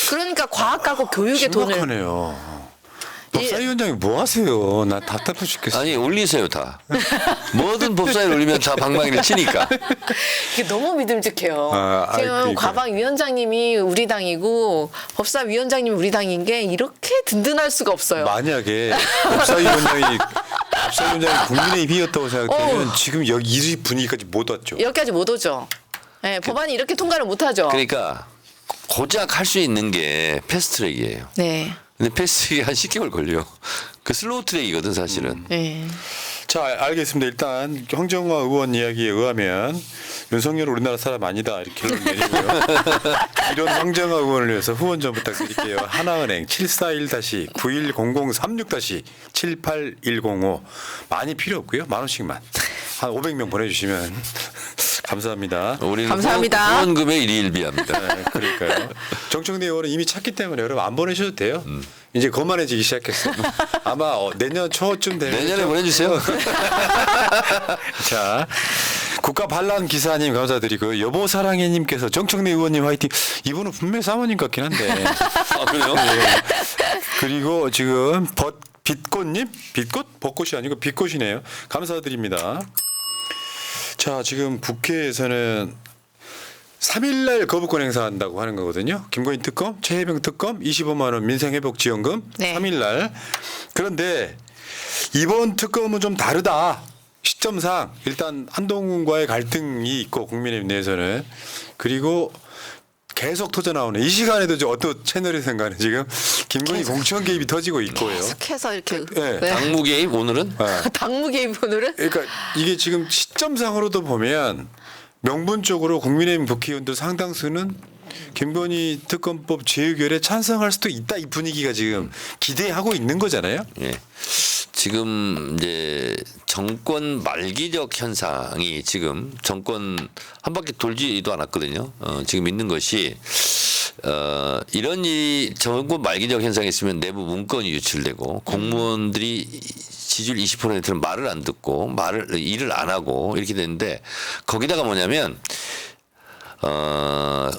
그러니까 과학하고 교육에 돈을 심각하네요. 법사위원장이 뭐 하세요? 나 답답해 죽겠어. 아니 올리세요 다. 뭐든 법사위를 올리면 다 방망이를 치니까. 이게 너무 믿음직해요. 지금 그러니까요. 과방위원장님이 우리 당이고 법사위원장님이 우리 당인 게 이렇게 든든할 수가 없어요. 만약에 법사위원장이 국민의힘이었다고 생각되면 지금 여기 이 분위기까지 못 왔죠. 여기까지 못 오죠. 네, 법안이 이렇게 통과를 못 하죠. 그러니까 고작 할 수 있는 게 패스트트랙이에요. 네. 근데 패스트트랙이 한 10개월 걸려. 그 슬로우 트랙이거든 사실은. 네. 자, 알겠습니다. 일단 황정화 의원 이야기에 의하면 윤석열은 우리나라 사람 아니다 이렇게 결론 내리고요. 이런 황정화 의원을 위해서 후원 좀 부탁드릴게요. 하나은행 741-9100-36-7810 많이 필요 없고요. 10,000원씩만 한 500명 보내주시면 감사합니다. 우리는 감사합니다. 후원금의 일희일비합니다. 네, 그러니까요. 정청래 의원은 이미 찾기 때문에 여러분 안 보내셔도 돼요. 이제 거만해지기 시작했어요. 아마 내년 초쯤 되면 내년에 보내주세요. 자, 국가 반란 기사님 감사드리고 여보 사랑해님께서 정청래 의원님 화이팅. 이분은 분명히 사모님 같긴 한데. 아 그래요? 그리고 지금 빛꽃님 빛꽃 벚꽃이 아니고 빛꽃이네요. 감사드립니다. 자, 지금 국회에서는 3일날 거부권 행사한다고 하는 거거든요. 김건희 특검, 최혜병 특검, 25만 원 민생회복지원금 네. 3일날. 그런데 이번 특검은 좀 다르다. 시점상 일단 한동훈과의 갈등이 있고 국민의힘 내에서는 그리고 계속 터져 나오는 이 시간에도 저 어떤 채널에선가는 지금 김건희 공천 개입이 터지고 있고요. 계속해서 이렇게 네. 당무 개입 오늘은? 당무 개입 오늘은 그러니까 이게 지금 시점상으로도 보면 명분적으로 국민의힘 국회의원들 상당수는 김건희 특검법 재의결에 찬성할 수도 있다 이 분위기가 지금 기대하고 있는 거잖아요. 예. 지금 이제 정권 말기적 현상이 지금 정권 한 바퀴 돌지도 않았거든요. 지금 있는 것이 이런 이 정권 말기적 현상이 있으면 내부 문건이 유출되고 공무원들이 지지율 20%는 말을 안 듣고 일을 안 하고 이렇게 되는데 거기다가 뭐냐면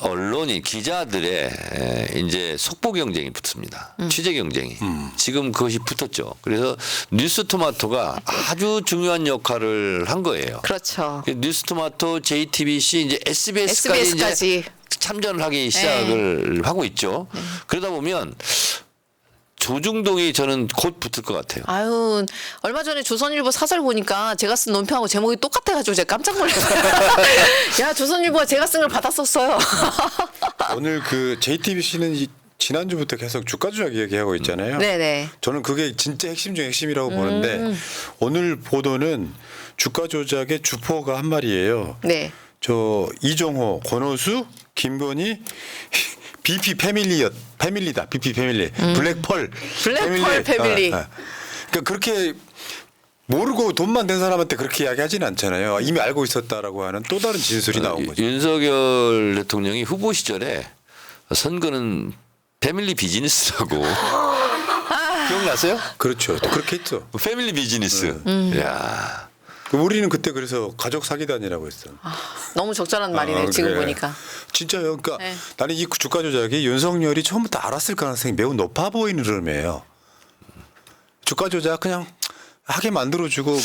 언론이 기자들의 이제 속보 경쟁이 붙습니다. 취재 경쟁이. 지금 그것이 붙었죠. 그래서 뉴스토마토가 아주 중요한 역할을 한 거예요. 그렇죠. 뉴스토마토, JTBC, 이제 SBS까지 SBS까지. 이제 참전을 하기 시작을 하고 있죠. 그러다 보면 조중동이 저는 곧 붙을 것 같아요. 아유, 얼마 전에 조선일보 사설 보니까 제가 쓴 논평하고 제목이 똑같아가지고 제가 깜짝 놀랐어요. 야, 조선일보가 제가 쓴 걸 받았었어요. 오늘 그 JTBC는 지난주부터 계속 주가 조작 이야기하고 있잖아요. 네네. 저는 그게 진짜 핵심 중 핵심이라고 보는데 오늘 보도는 주가 조작의 주포가 한 말이에요. 네. 저 이종호, 권오수, 김건희 BP 패밀리다. BP 패밀리. 블랙펄 패밀리. 그러니까 그렇게 모르고 돈만 된 사람한테 그렇게 이야기하지는 않잖아요. 이미 알고 있었다라고 하는 또 다른 진술이 나온 거죠. 윤석열 대통령이 후보 시절에 선거는 패밀리 비즈니스라고 기억나세요? 그렇죠. 또 그렇게 했죠. 패밀리 비즈니스. 야. 우리는 그때 그래서 가족 사기단이라고 했어. 너무 적절한 말이네요. 지금 그래. 보니까. 진짜요. 그러니까 네. 나는 이 주가 조작이 윤석열이 처음부터 알았을 가능성이 매우 높아 보이는 흐름이에요. 주가 조작 그냥 하게 만들어주고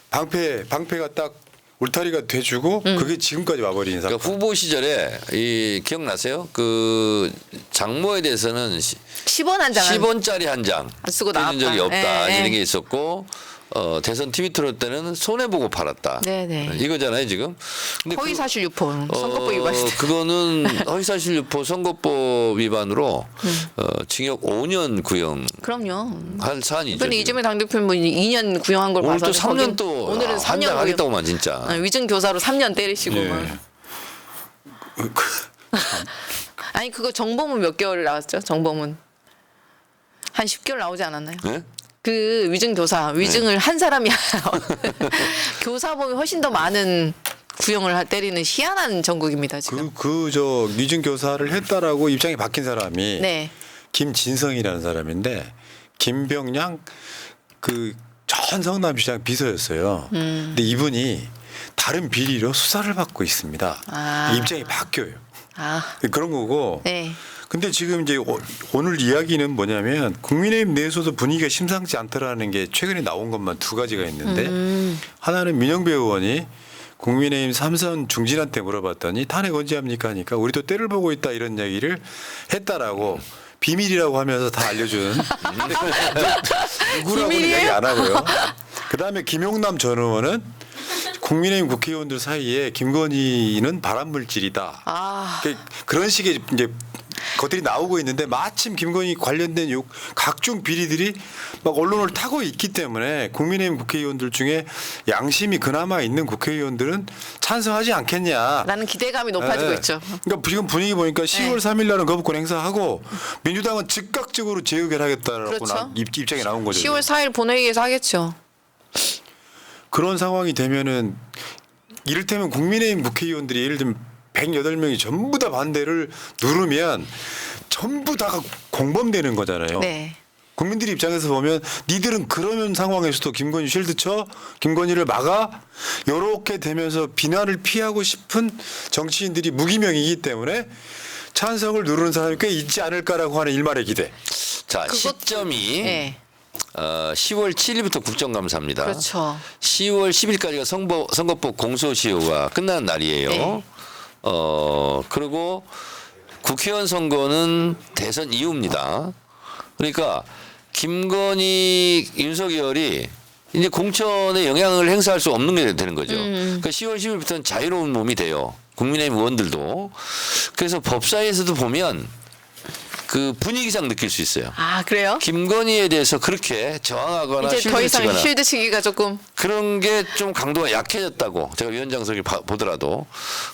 방패가 딱 울타리가 돼주고 그게 지금까지 와버린 사건. 그러니까 후보 시절에 이 기억나세요? 그 장모에 대해서는 10원 한 장. 10원짜리 한 장 쓰고 떼준 적이 나왔다. 없다 예, 예. 이런 게 있었고 대선 TV 토론 때는 손해 보고 팔았다. 네네. 이거잖아요 지금. 근데 허위사실 유포 선거법 위반했을 때. 그거는 허위사실 유포 선거법 위반으로 징역 5년 구형 그럼요. 할 사안이죠. 이번에 지금. 이재명 당대표는 2년 구형한 걸 오늘 봐서 또 3년 또 오늘은 3년 한장 하겠다고만 진짜. 위증 교사로 3년 때리시고만. 예. 아니 그거 정보문 몇 개월 나왔죠? 정보문 한 10개월 나오지 않았나요? 네? 그 위증 교사 위증을 한 사람이 교사범이 훨씬 더 많은 구형을 때리는 희한한 전국입니다 지금. 저 위증 교사를 했다라고 입장이 바뀐 사람이 네. 김진성이라는 사람인데 김병량 전 성남시장 비서였어요. 근데 이분이 다른 비리로 수사를 받고 있습니다. 아. 입장이 바뀌어요. 아, 그런 거고. 네. 근데 지금 이제 오늘 이야기는 뭐냐면 국민의힘 내에서도 분위기가 심상치 않더라는 게 최근에 나온 것만 두 가지가 있는데 하나는 민영배 의원이 국민의힘 삼선 중진한테 물어봤더니 탄핵 언제 합니까 하니까 우리도 때를 보고 있다 이런 얘기를 했다라고 비밀이라고 하면서 다 알려준 누구라고는 비밀이에요? 얘기 안 하고요. 그다음에 김용남 전 의원은 국민의힘 국회의원들 사이에 김건희는 발암물질이다. 아, 그런 식의 이제 것들이 나오고 있는데 마침 김건희 관련된 각종 비리들이 막 언론을 타고 있기 때문에 국민의힘 국회의원들 중에 양심이 그나마 있는 국회의원들은 찬성하지 않겠냐. 라는 기대감이 높아지고 네. 있죠. 그러니까 지금 분위기 보니까 10월 3일 날은 거부권 행사하고 민주당은 즉각적으로 재의결하겠다라고 그렇죠. 입장이 나온 거죠. 10월 4일 본회의에서 하겠죠. 그런 상황이 되면은 이를테면 국민의힘 국회의원들이 예를 들면 108명이 전부 다 반대를 누르면 전부 다 공범되는 거잖아요. 네. 국민들 입장에서 보면 니들은 그러면 상황에서도 김건희 쉴드 쳐 김건희를 막아 이렇게 되면서 비난을 피하고 싶은 정치인들이 무기명이기 때문에 찬성을 누르는 사람이 꽤 있지 않을까라고 하는 일말의 기대. 자, 그것- 시점이 네. 10월 7일부터 국정감사입니다. 그렇죠. 10월 10일까지가 선거법 공소시효가 끝나는 날이에요. 네. 그리고 국회의원 선거는 대선 이후입니다. 그러니까 김건희, 윤석열이 이제 공천에 영향을 행사할 수 없는 게 되는 거죠. 그러니까 10월 10일부터는 자유로운 몸이 돼요. 국민의힘 의원들도. 그래서 법사위에서도 보면 그 분위기상 느낄 수 있어요. 아, 그래요? 김건희에 대해서 그렇게 저항하거나 이제 더 쉴드 이상 치거나 쉴드 치기가 조금 그런 게 좀 강도가 약해졌다고 제가 위원장석을 보더라도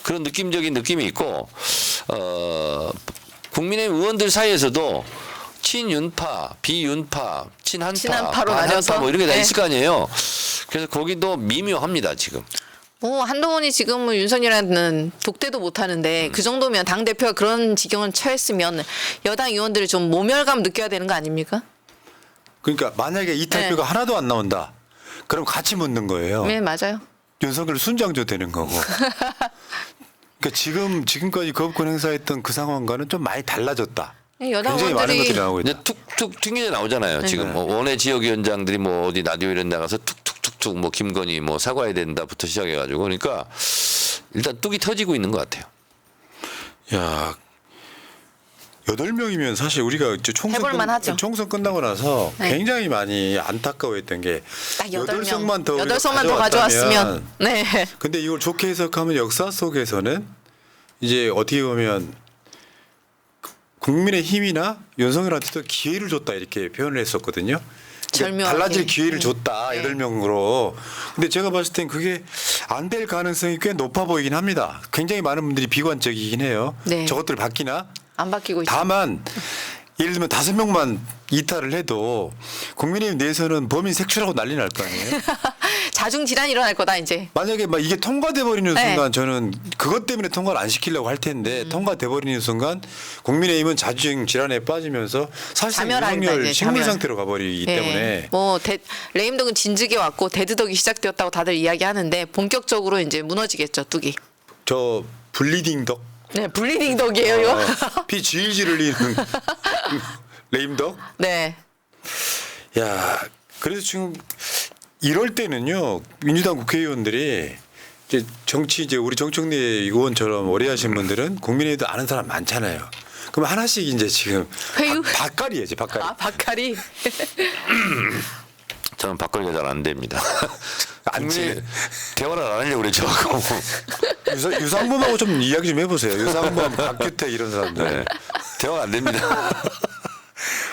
그런 느낌적인 느낌이 있고 국민의힘 의원들 사이에서도 친윤파, 비윤파, 친한파, 친한파로 반한파 나뉘어서? 뭐 이런 게 다 네. 있을 거 아니에요. 그래서 거기도 미묘합니다 지금. 뭐 한동훈이 지금은 윤석열한테는 독대도 못 하는데 그 정도면 당 대표가 그런 지경을 처했으면 여당 의원들이 좀 모멸감 느껴야 되는 거 아닙니까? 그러니까 만약에 이탈표가 하나도 안 나온다. 그럼 같이 묻는 거예요. 네, 맞아요. 윤석열 순장조 되는 거고. 그러니까 지금까지 거부권 행사했던 그 상황과는 좀 많이 달라졌다. 네, 여당 굉장히 많은 의원들이 것들이 나오고 있다. 이제 툭툭 튕겨져 나오잖아요. 지금 뭐 원외 지역위원장들이 뭐 어디 라디오 이런 데 나가서 툭툭툭툭 뭐 김건희 뭐 사과해야 된다부터 시작해가지고 그러니까 일단 뚝이 터지고 있는 것 같아요. 야, 8명이면 사실 우리가 이제 해볼만 하죠. 총선 끝나고 나서 네. 굉장히 많이 안타까워했던 게 딱 8석만 더 우리가 8석만 더 가져왔으면 네. 근데 이걸 좋게 해석하면 역사 속에서는 이제 어떻게 보면 국민의 힘이나 윤석열한테도 기회를 줬다 이렇게 표현을 했었거든요. 그러니까 절묘하게. 달라질 기회를 줬다 네. 8명으로. 근데 제가 봤을 땐 그게 안 될 가능성이 꽤 높아 보이긴 합니다. 굉장히 많은 분들이 비관적이긴 해요. 네. 저것들 바뀌나? 안 바뀌고 있죠. 다만 예를 들면 5명만 이탈을 해도 국민의힘 내에서는 범인 색출하고 난리 날 거 아니에요. 자중 질환이 일어날 거다 이제. 만약에 막 이게 통과돼 버리는 네. 순간 저는 그것 때문에 통과를 안 시키려고 할 텐데 통과돼 버리는 순간 국민의힘은 자중 질환에 빠지면서 사실상 자멸한다, 윤석열 이제, 식물 자멸. 상태로 가버리기 네. 때문에 뭐 레임덕은 진즉에 왔고 대드덕이 시작되었다고 다들 이야기하는데 본격적으로 이제 무너지겠죠 뚝이. 저 블리딩 덕, 네, 블리딩 덕이에요 이거. 피 질질 흘리는 레임 덕. 네. 야, 그래서 지금 이럴 때는요 민주당 국회의원들이 이제 우리 정청래 의원처럼 오래 하신 분들은 국민의힘도 아는 사람 많잖아요. 그럼 하나씩 이제 지금 회유? 박갈이에요, 박갈이. 아 박칼이. 저는 바꾸기가 잘 안 됩니다. 안 돼. 국민의 대화를 안 하려고 그랬죠. 유상범하고 좀 이야기 좀 해보세요. 유상범, 박규택 이런 사람들. 네. 대화가 안 됩니다.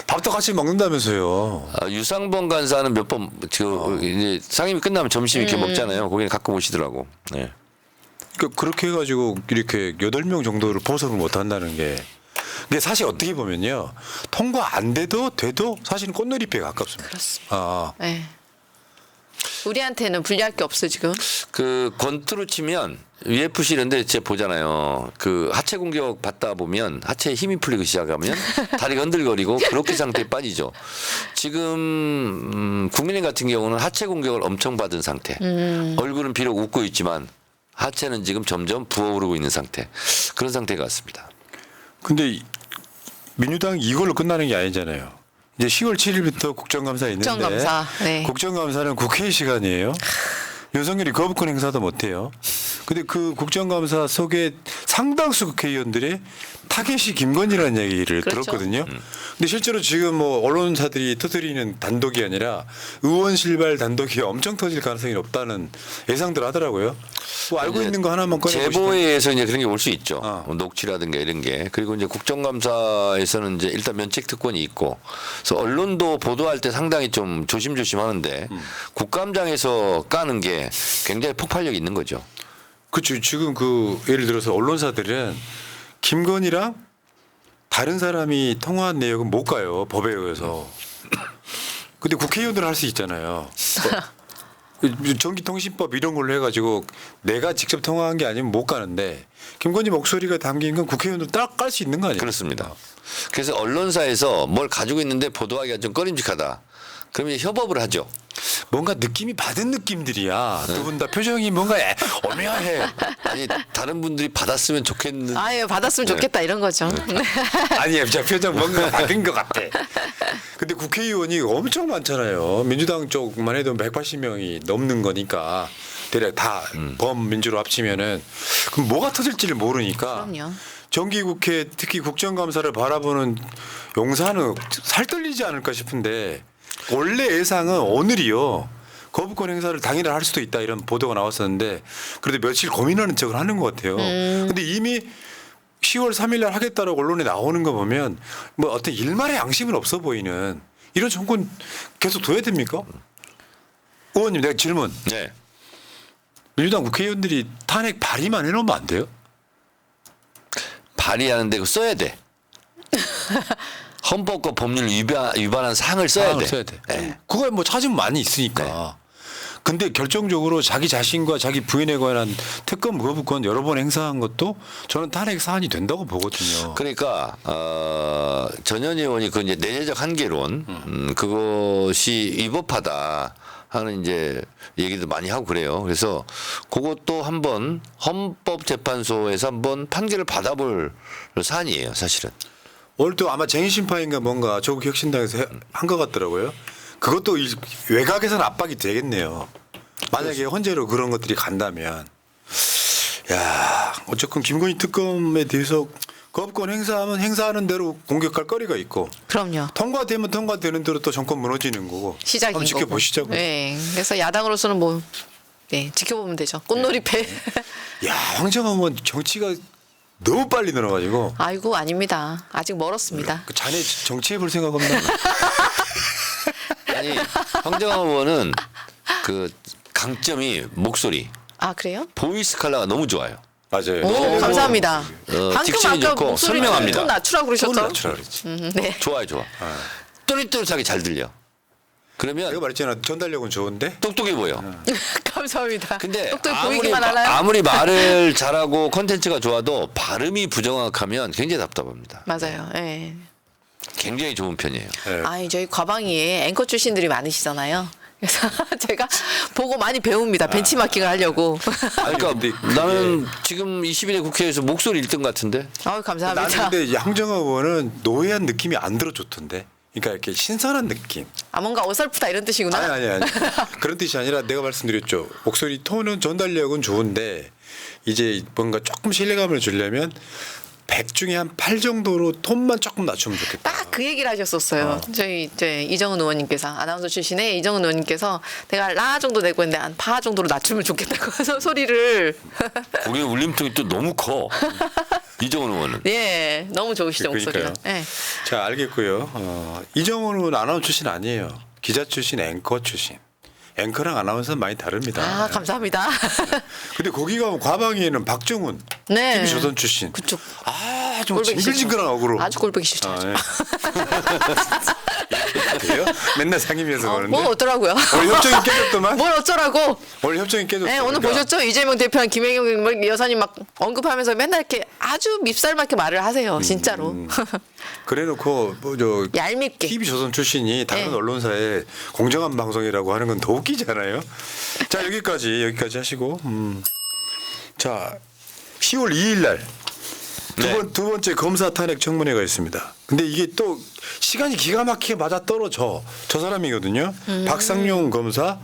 밥도 같이 먹는다면서요. 유상범 간사는 몇 번 이제 상임위 끝나면 점심 이렇게 먹잖아요. 거기는 가끔 오시더라고. 네. 그렇게 해가지고 이렇게 8명 정도를 포섭을 못 한다는 게. 근데 사실 어떻게 보면요. 통과 안 돼도 사실은 꽃놀이패에 가깝습니다. 그렇습니다. 네. 우리한테는 불리할 게 없어 지금. 그 권투로 치면 UFC 이런데 제 보잖아요. 그 하체 공격 받다 보면 하체에 힘이 풀리기 시작하면 다리가 흔들거리고 그렇게 상태에 빠지죠. 지금 국민의 같은 경우는 하체 공격을 엄청 받은 상태. 얼굴은 비록 웃고 있지만 하체는 지금 점점 부어오르고 있는 상태. 그런 상태 같습니다. 근데 민주당 이걸로 끝나는 게 아니잖아요. 이제 10월 7일부터 국정감사 있는데 국정감사, 네. 국정감사는 국회 시간이에요. 윤석열이 거부권 행사도 못해요. 근데 그 국정감사 속에 상당수 국회의원들이 타겟이 김건희라는 얘기를 그렇죠. 들었거든요. 근데 실제로 지금 뭐 언론사들이 터뜨리는 단독이 아니라 의원실발 단독이 엄청 터질 가능성이 높다는 예상들 하더라고요. 뭐 알고 이제 있는 거 하나만 꺼내보시죠. 제보에 의해서 이제 그런 게 올 수 있죠. 어. 녹취라든가 이런 게. 그리고 이제 국정감사에서는 이제 일단 면책 특권이 있고, 그래서 언론도 보도할 때 상당히 좀 조심조심 하는데 국감장에서 까는 게 굉장히 폭발력이 있는 거죠. 그렇죠. 지금 그 예를 들어서 언론사들은 김건희랑 다른 사람이 통화한 내역은 못 가요. 법에 의해서. 근데 국회의원들은 할 수 있잖아요. 전기통신법 이런 걸로 해가지고 내가 직접 통화한 게 아니면 못 가는데 김건희 목소리가 담긴 건 국회의원들 딱 깔 수 있는 거 아니에요? 그렇습니다. 그래서 언론사에서 뭘 가지고 있는데 보도하기가 좀 꺼림직하다. 그러면 이제 협업을 하죠. 뭔가 느낌이 받은 느낌들이야. 두 분 다 표정이 뭔가 어묘해. 아니 다른 분들이 받았으면 좋겠는. 아유 받았으면 좋겠다 이런 거죠. 네. 아니에요. 제 표정 뭔가 받은 것 같아. 근데 국회의원이 엄청 많잖아요. 민주당 쪽만 해도 180명이 넘는 거니까 대략 다 범민주로 합치면은 그럼 뭐가 터질지를 모르니까 그럼요. 정기국회 특히 국정감사를 바라보는 용사는 살떨리지 않을까 싶은데 원래 예상은 오늘이요. 거부권 행사를 당일날 할 수도 있다 이런 보도가 나왔었는데 그래도 며칠 고민하는 척을 하는 것 같아요. 근데 이미 10월 3일 날 하겠다라고 언론에 나오는 거 보면 뭐 어떤 일말의 양심은 없어 보이는 이런 정권 계속 둬야 됩니까? 의원님 내가 질문. 네. 민주당 국회의원들이 탄핵 발의만 해놓으면 안 돼요? 발의하는데 그거 써야 돼. 헌법과 법률 위반한 사항을 써야 상황을 돼. 써야 돼. 네. 그거에 뭐 찾으면 많이 있으니까. 근데 결정적으로 자기 자신과 자기 부인에 관한 특검 거부권 여러 번 행사한 것도 저는 탄핵 사안이 된다고 보거든요. 그러니까 전현 의원이 그 이제 내재적 한계론 그것이 위법하다 하는 이제 얘기도 많이 하고 그래요. 그래서 그것도 한번 헌법재판소에서 한번 판결을 받아볼 사안이에요, 사실은. 오늘 또 아마 쟁의심파인가 뭔가 조국 혁신당에서 한 것 같더라고요. 그것도 이 외곽에서는 압박이 되겠네요. 만약에 헌재로 그런 것들이 간다면. 야, 어쨌건 김건희 특검에 대해서 거부권 행사하면 행사하는 대로 공격할 거리가 있고 그럼요. 통과되면 통과되는 대로 또 정권 무너지는 거고. 시작인 한번 거고. 지켜보시자고. 네. 그래서 야당으로서는 뭐 네, 지켜보면 되죠. 꽃놀이패. 야, 황정화 의원 정치가 너무 빨리 늘어가지고. 아이고 아닙니다. 아직 멀었습니다. 그 자네 정치해 볼 생각 없나? 아니 황정화 의원은 그 강점이 목소리, 아 그래요? 보이스 컬러가 너무 좋아요. 맞아요. 오 감사합니다. 방금 딕션이 아까 좋고 목소리 선명합니다. 톤 낮추라고 그러셨죠? 톤을 낮추라 그랬지. 네. 좋아요, 좋아. 또릿또릿하게 잘 들려. 내가 그러면 말했잖아. 전달력은 좋은데. 똑똑해 보여. 감사합니다. 근데 똑똑히 보이기만 하나요? 아무리 말을 잘하고 콘텐츠가 좋아도 발음이 부정확하면 굉장히 답답합니다. 맞아요. 예. 굉장히 좋은 편이에요. 네. 아니 저희 과방위에 앵커 출신들이 많으시잖아요. 그래서 제가 보고 많이 배웁니다. 벤치마킹을 하려고. 아니, 그러니까 근데 그게- 나는 지금 21대 국회에서 목소리 1등 같은데. 아유 감사합니다. 나는 근데 황정화 의원은 노예한 느낌이 안 들어 좋던데. 그러니까 이렇게 신선한 느낌. 아 뭔가 어설프다 이런 뜻이구나. 아니. 그런 뜻이 아니라 내가 말씀드렸죠. 목소리 톤은 전달력은 좋은데 이제 뭔가 조금 신뢰감을 주려면 100 중에 한 8 정도로 톤만 조금 낮추면 좋겠다. 딱 그 얘기를 하셨었어요. 저희 이제 이정은 의원님께서 아나운서 출신의 이정은 의원님께서 내가 라 정도 내고 있는데 한 파 정도로 낮추면 좋겠다고 해서 소리를 거기 울림통이 또 너무 커. 이정은 의원은. 예 너무 좋으시죠 목소리가. 그러니까요. 예. 자, 알겠고요. 이정훈 의원 아나운서 출신 아니에요. 기자 출신, 앵커 출신. 앵커랑 아나운서는 많이 다릅니다. 아 감사합니다. 근데 거기 가면 과방위에는 박정훈, 네. TV조선 출신. 그쪽 좀 꼴보기 징글징글한 싫죠. 어그로. 아주 꼴보기 싫죠. 아, 예. 돼요? 맨날 상임위에서 보는데. 뭐 어쩌라고요? 오늘 협정이 깨졌더만. 뭘 어쩌라고? 오늘 협정이 깨졌어. 네, 오늘 그러니까. 보셨죠? 이재명 대표랑 김혜경 여사님 막 언급하면서 맨날 이렇게 아주 밉살맞게 말을 하세요. 진짜로. 그래놓고 뭐저 얄밉게. TV조선 출신이 다른 네. 언론사에 공정한 방송이라고 하는 건 더 웃기잖아요. 자 여기까지 하시고 자 10월 2일 날 두 번째 검사 탄핵 청문회가 있습니다. 근데 이게 또 시간이 기가 막히게 맞아 떨어져. 저 사람이거든요. 박상용 검사.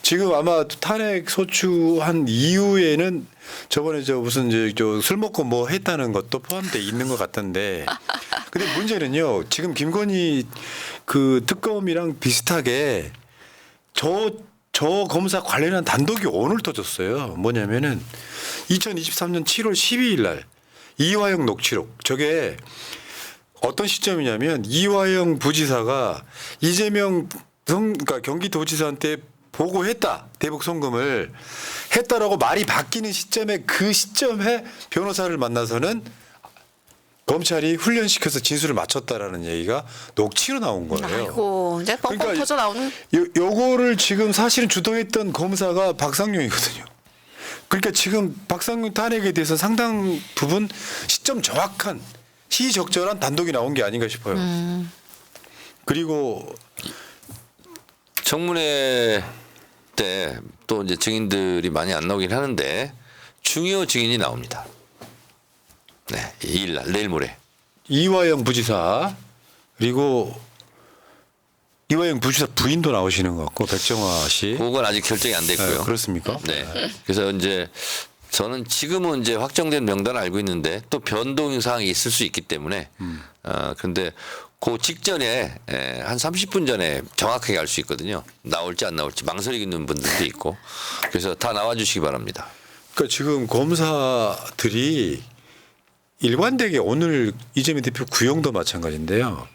지금 아마 탄핵 소추한 이후에는 저번에 저 무슨 술 먹고 뭐 했다는 것도 포함돼 있는 것 같던데. 근데 문제는요. 지금 김건희 그 특검이랑 비슷하게 저 검사 관련한 단독이 오늘 터졌어요. 뭐냐면은 2023년 7월 12일 날 이화영 녹취록. 저게 어떤 시점이냐면 이화영 부지사가 이재명 그러니까 경기도지사한테 보고했다. 대북 송금을 했다라고 말이 바뀌는 시점에 그 시점에 변호사를 만나서는 검찰이 훈련시켜서 진술을 맞췄다라는 얘기가 녹취로 나온 거예요. 아이고 이제 뻥뻥 터져 나오는. 요거를 지금 사실은 주도했던 검사가 박상용이거든요. 그러니까 지금 박상용 탄핵에 대해서 상당 부분 시점 정확한 시적절한 단독이 나온 게 아닌가 싶어요. 그리고 청문회 때 또 이제 증인들이 많이 안 나오긴 하는데 중요 증인이 나옵니다. 네, 2일 날 내일 모레. 이화영 부지사 그리고 이화영 부지사 부인도 나오시는 것 같고 백정화 씨. 그건 아직 결정이 안 됐고요. 네, 그렇습니까? 네. 그래서 이제 저는 지금은 이제 확정된 명단을 알고 있는데 또 변동 사항이 있을 수 있기 때문에 그런데 그 직전에 한 30분 전에 정확하게 알 수 있거든요. 나올지 안 나올지 망설이는 분들도 있고 그래서 다 나와주시기 바랍니다. 그러니까 지금 검사들이 일관되게 오늘 이재명 대표 구형도 마찬가지인데요.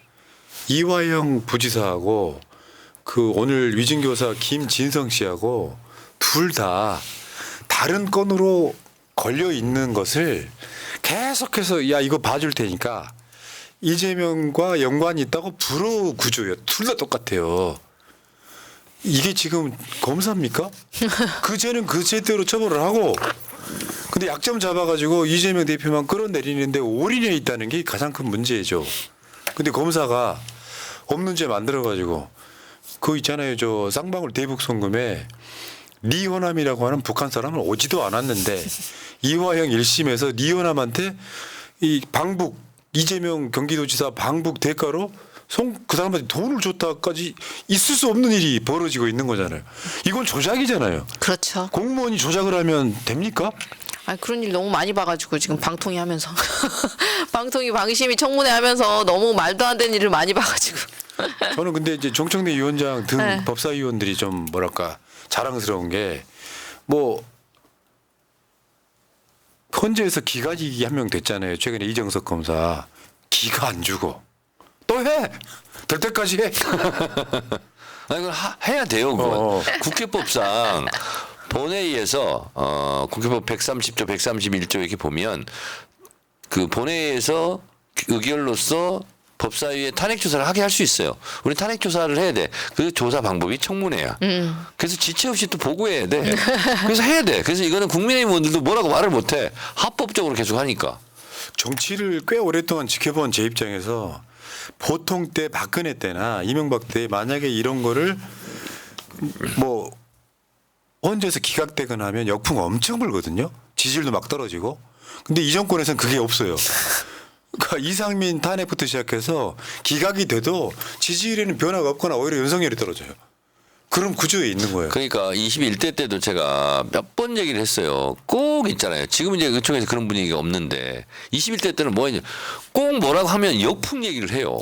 이화영 부지사하고 그 오늘 위증교사 김진성 씨하고 둘 다 다른 건으로 걸려 있는 것을 계속해서 야 이거 봐줄 테니까 이재명과 연관이 있다고 불어 구조예요. 둘 다 똑같아요. 이게 지금 검사입니까? 그제는 그제대로 처벌을 하고 근데 약점 잡아가지고 이재명 대표만 끌어내리는데 올인해 있다는 게 가장 큰 문제죠. 근데 검사가 없는 죄 만들어가지고 그거 있잖아요. 저 쌍방울 대북 송금에 리호남이라고 하는 북한 사람은 오지도 않았는데 이화영 1심에서 리호남한테 이 방북 이재명 경기도지사 방북 대가로 그 사람한테 돈을 줬다까지 있을 수 없는 일이 벌어지고 있는 거잖아요. 이건 조작이잖아요. 그렇죠. 공무원이 조작을 하면 됩니까? 아 그런 일 너무 많이 봐가지고 지금 방통위 하면서 방심위 청문회 하면서 너무 말도 안 되는 일을 많이 봐가지고. 저는 근데 이제 정청래 위원장 등 네. 법사위원들이 좀 뭐랄까 자랑스러운 게 뭐 헌재에서 기각이 한 명 됐잖아요. 최근에 이정석 검사 기가 안 주고 또 해. 될 때까지 해. 아니 그건 해야 돼요. 그건. 국회법상 본회의에서 국회법 130조 131조 이렇게 보면 그 본회의에서 의결로서 법사위에 탄핵 조사를 하게 할 수 있어요. 우리 탄핵 조사를 해야 돼. 그 조사 방법이 청문회야. 그래서 지체 없이 또 보고해야 돼. 그래서 해야 돼. 그래서 이거는 국민의힘 의원들도 뭐라고 말을 못해. 합법적으로 계속 하니까. 정치를 꽤 오랫동안 지켜본 제 입장에서 보통 때 박근혜 때나 이명박 때 만약에 이런 거를 뭐 헌재에서 기각되거나 하면 역풍 엄청 불거든요. 지지율도 막 떨어지고. 근데 이 정권에서는 그게 없어요. 그러니까 이상민 탄핵부터 시작해서 기각이 돼도 지지율에는 변화가 없거나 오히려 윤석열이 떨어져요. 그런 구조에 있는 거예요. 그러니까 21대 때도 제가 몇 번 얘기를 했어요. 꼭 있잖아요. 지금 이제 그쪽에서 그런 분위기가 없는데 21대 때는 뭐였냐. 꼭 뭐라고 하면 역풍 얘기를 해요.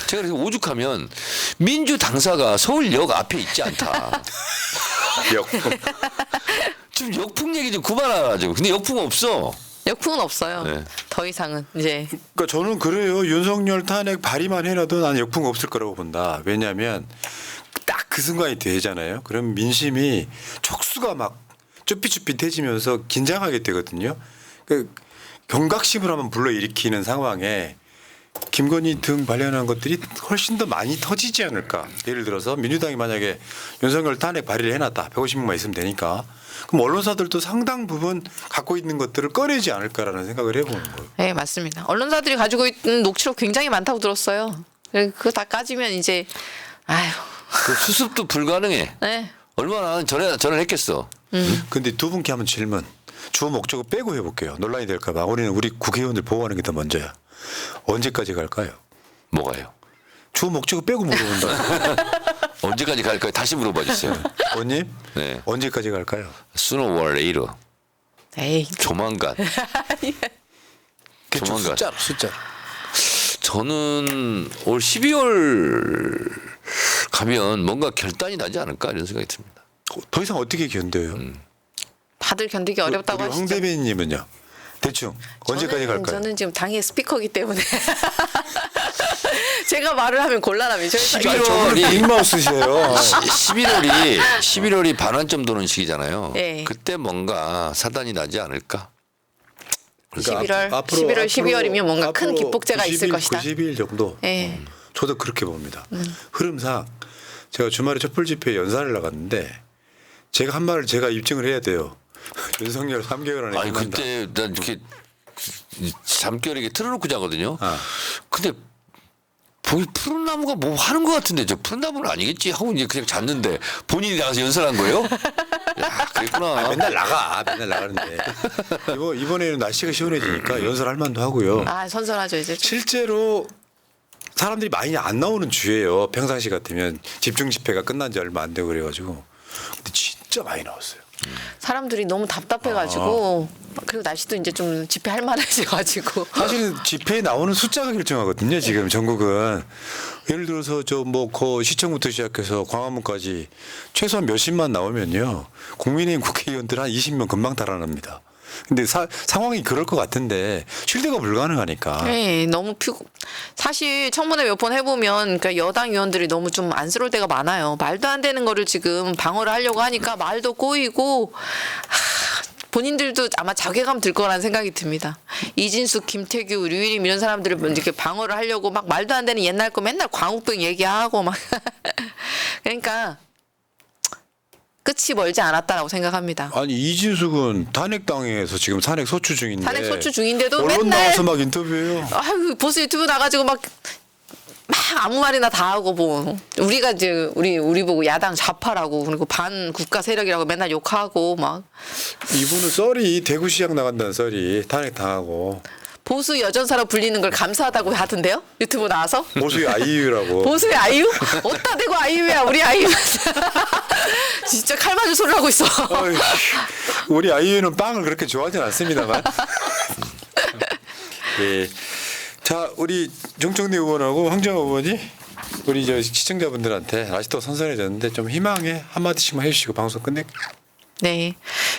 제가 그래서 오죽하면 민주 당사가 서울역 앞에 있지 않다. 역풍. 좀 역풍 얘기 좀 그만하라고. 근데 역풍 없어. 역풍은 없어요. 네. 더 이상은 이제 그러니까 저는 그래요. 윤석열 탄핵 발의만 해놔도 난 역풍 없을 거라고 본다. 왜냐하면 딱 그 순간이 되잖아요. 그럼 민심이 촉수가 막 쭈삣쭈삣해지면서 긴장하게 되거든요. 그 경각심을 한번 불러일으키는 상황에 김건희 등 관련한 것들이 훨씬 더 많이 터지지 않을까. 예를 들어서 민주당이 만약에 윤석열 탄핵 발의를 해놨다. 150명만 있으면 되니까. 그럼 언론사들도 상당 부분 갖고 있는 것들을 꺼내지 않을까라는 생각을 해보는 거예요. 네, 맞습니다. 언론사들이 가지고 있는 녹취록 굉장히 많다고 들었어요. 그거 다 까지면 이제 아휴. 그 수습도 불가능해. 네. 얼마나 전화를 했겠어. 근데 두 분께 한번 질문. 주어 목적을 빼고 해볼게요. 논란이 될까 봐. 우리 국회의원들 보호하는 게 더 먼저야. 언제까지 갈까요? 뭐가요? 주어 목적을 빼고 물어본다. 언제까지 갈까요? 다시 물어봐 주세요. 원님? 네. 언제까지 갈까요? Sooner or later. 에이. 조만간. 대충 조만간. 숫자로. 저는 올 12월 가면 뭔가 결단이 나지 않을까 이런 생각이 듭니다. 더 이상 어떻게 견뎌요? 다들 견디기 어렵다고 우리 황 하시죠. 대변인님은요? 대충 언제까지 갈까요? 저는 지금 당의 스피커이기 때문에 제가 말을 하면 곤란합니다. 저희 11월이 빅마우스시에요. 11월이 반환점 도는 시기잖아요. 네. 그때 뭔가 사단이 나지 않을까? 11월, 12월이면 뭔가 큰 기폭제가 있을 것이다. 90일 정도. 네. 저도 그렇게 봅니다. 흐름상 제가 주말에 촛불 집회에 연사를 나갔는데 제가 한 말을 제가 입증을 해야 돼요. 윤석열 3개월 안에 아니 끝난다. 그때 난 이렇게 잠결에 이렇게 틀어놓고 자거든요. 아. 근데 보기 푸른 나무가 뭐 하는 것 같은데 저 푸른 나무는 아니겠지 하고 이제 그냥 잤는데 본인이 나가서 연설한 거예요? 야 그랬구나. 맨날 나가는데 이번에는 날씨가 시원해지니까 연설할 만도 하고요. 아 선선하죠 이제. 실제로 사람들이 많이 안 나오는 주예요. 평상시 같으면 집중 집회가 끝난 지 얼마 안 되고 그래가지고 근데 진짜 많이 나왔어요. 사람들이 너무 답답해가지고 그리고 날씨도 이제 좀 집회할 만해져가지고. 사실은 집회에 나오는 숫자가 결정하거든요. 지금 전국은 예를 들어서 저 뭐 그 시청부터 시작해서 광화문까지 최소한 몇십만 나오면요 국민의힘 국회의원들 한 20명 금방 달아납니다. 근데 상황이 그럴 것 같은데 실대가 불가능하니까. 네, 너무 사실 청문회 몇 번 해보면 그러니까 여당 의원들이 너무 좀 안쓰러울 때가 많아요. 말도 안 되는 거를 지금 방어를 하려고 하니까 말도 꼬이고 본인들도 아마 자괴감 들 거라는 생각이 듭니다. 이진숙, 김태규, 류일임 이런 사람들을 이렇게 방어를 하려고 막 말도 안 되는 옛날 거 맨날 광우병 얘기하고 막 그러니까 끝이 멀지 않았다라고 생각합니다. 아니 이진숙은 탄핵당해서 지금 탄핵 소추 중인데. 탄핵 소추 중인데도 언론 맨날 나와서 막 인터뷰해요. 아유 보수 유튜브 나가지고 막 아무 말이나 다 하고 뭐 우리가 이제 우리 보고 야당 좌파라고 그리고 반 국가 세력이라고 맨날 욕하고 막 이분은 썰이 대구시장 나간다는 썰이 탄핵 당하고 보수 여전사로 불리는 걸 감사하다고 하던데요 유튜브 나와서 보수의 아이유라고. 보수의 아이유 어디다 대고 아이유야 우리 아이유 진짜 칼 맞을 소리를 하고 있어. 어이, 우리 아이유는 빵을 그렇게 좋아하진 않습니다만. 예. 자, 우리 정청래 의원하고 황정호 의원이 우리 저 시청자분들한테 아직도 선선해졌는데 좀 희망의 한마디씩만 해주시고 방송 끝낼게요. 네.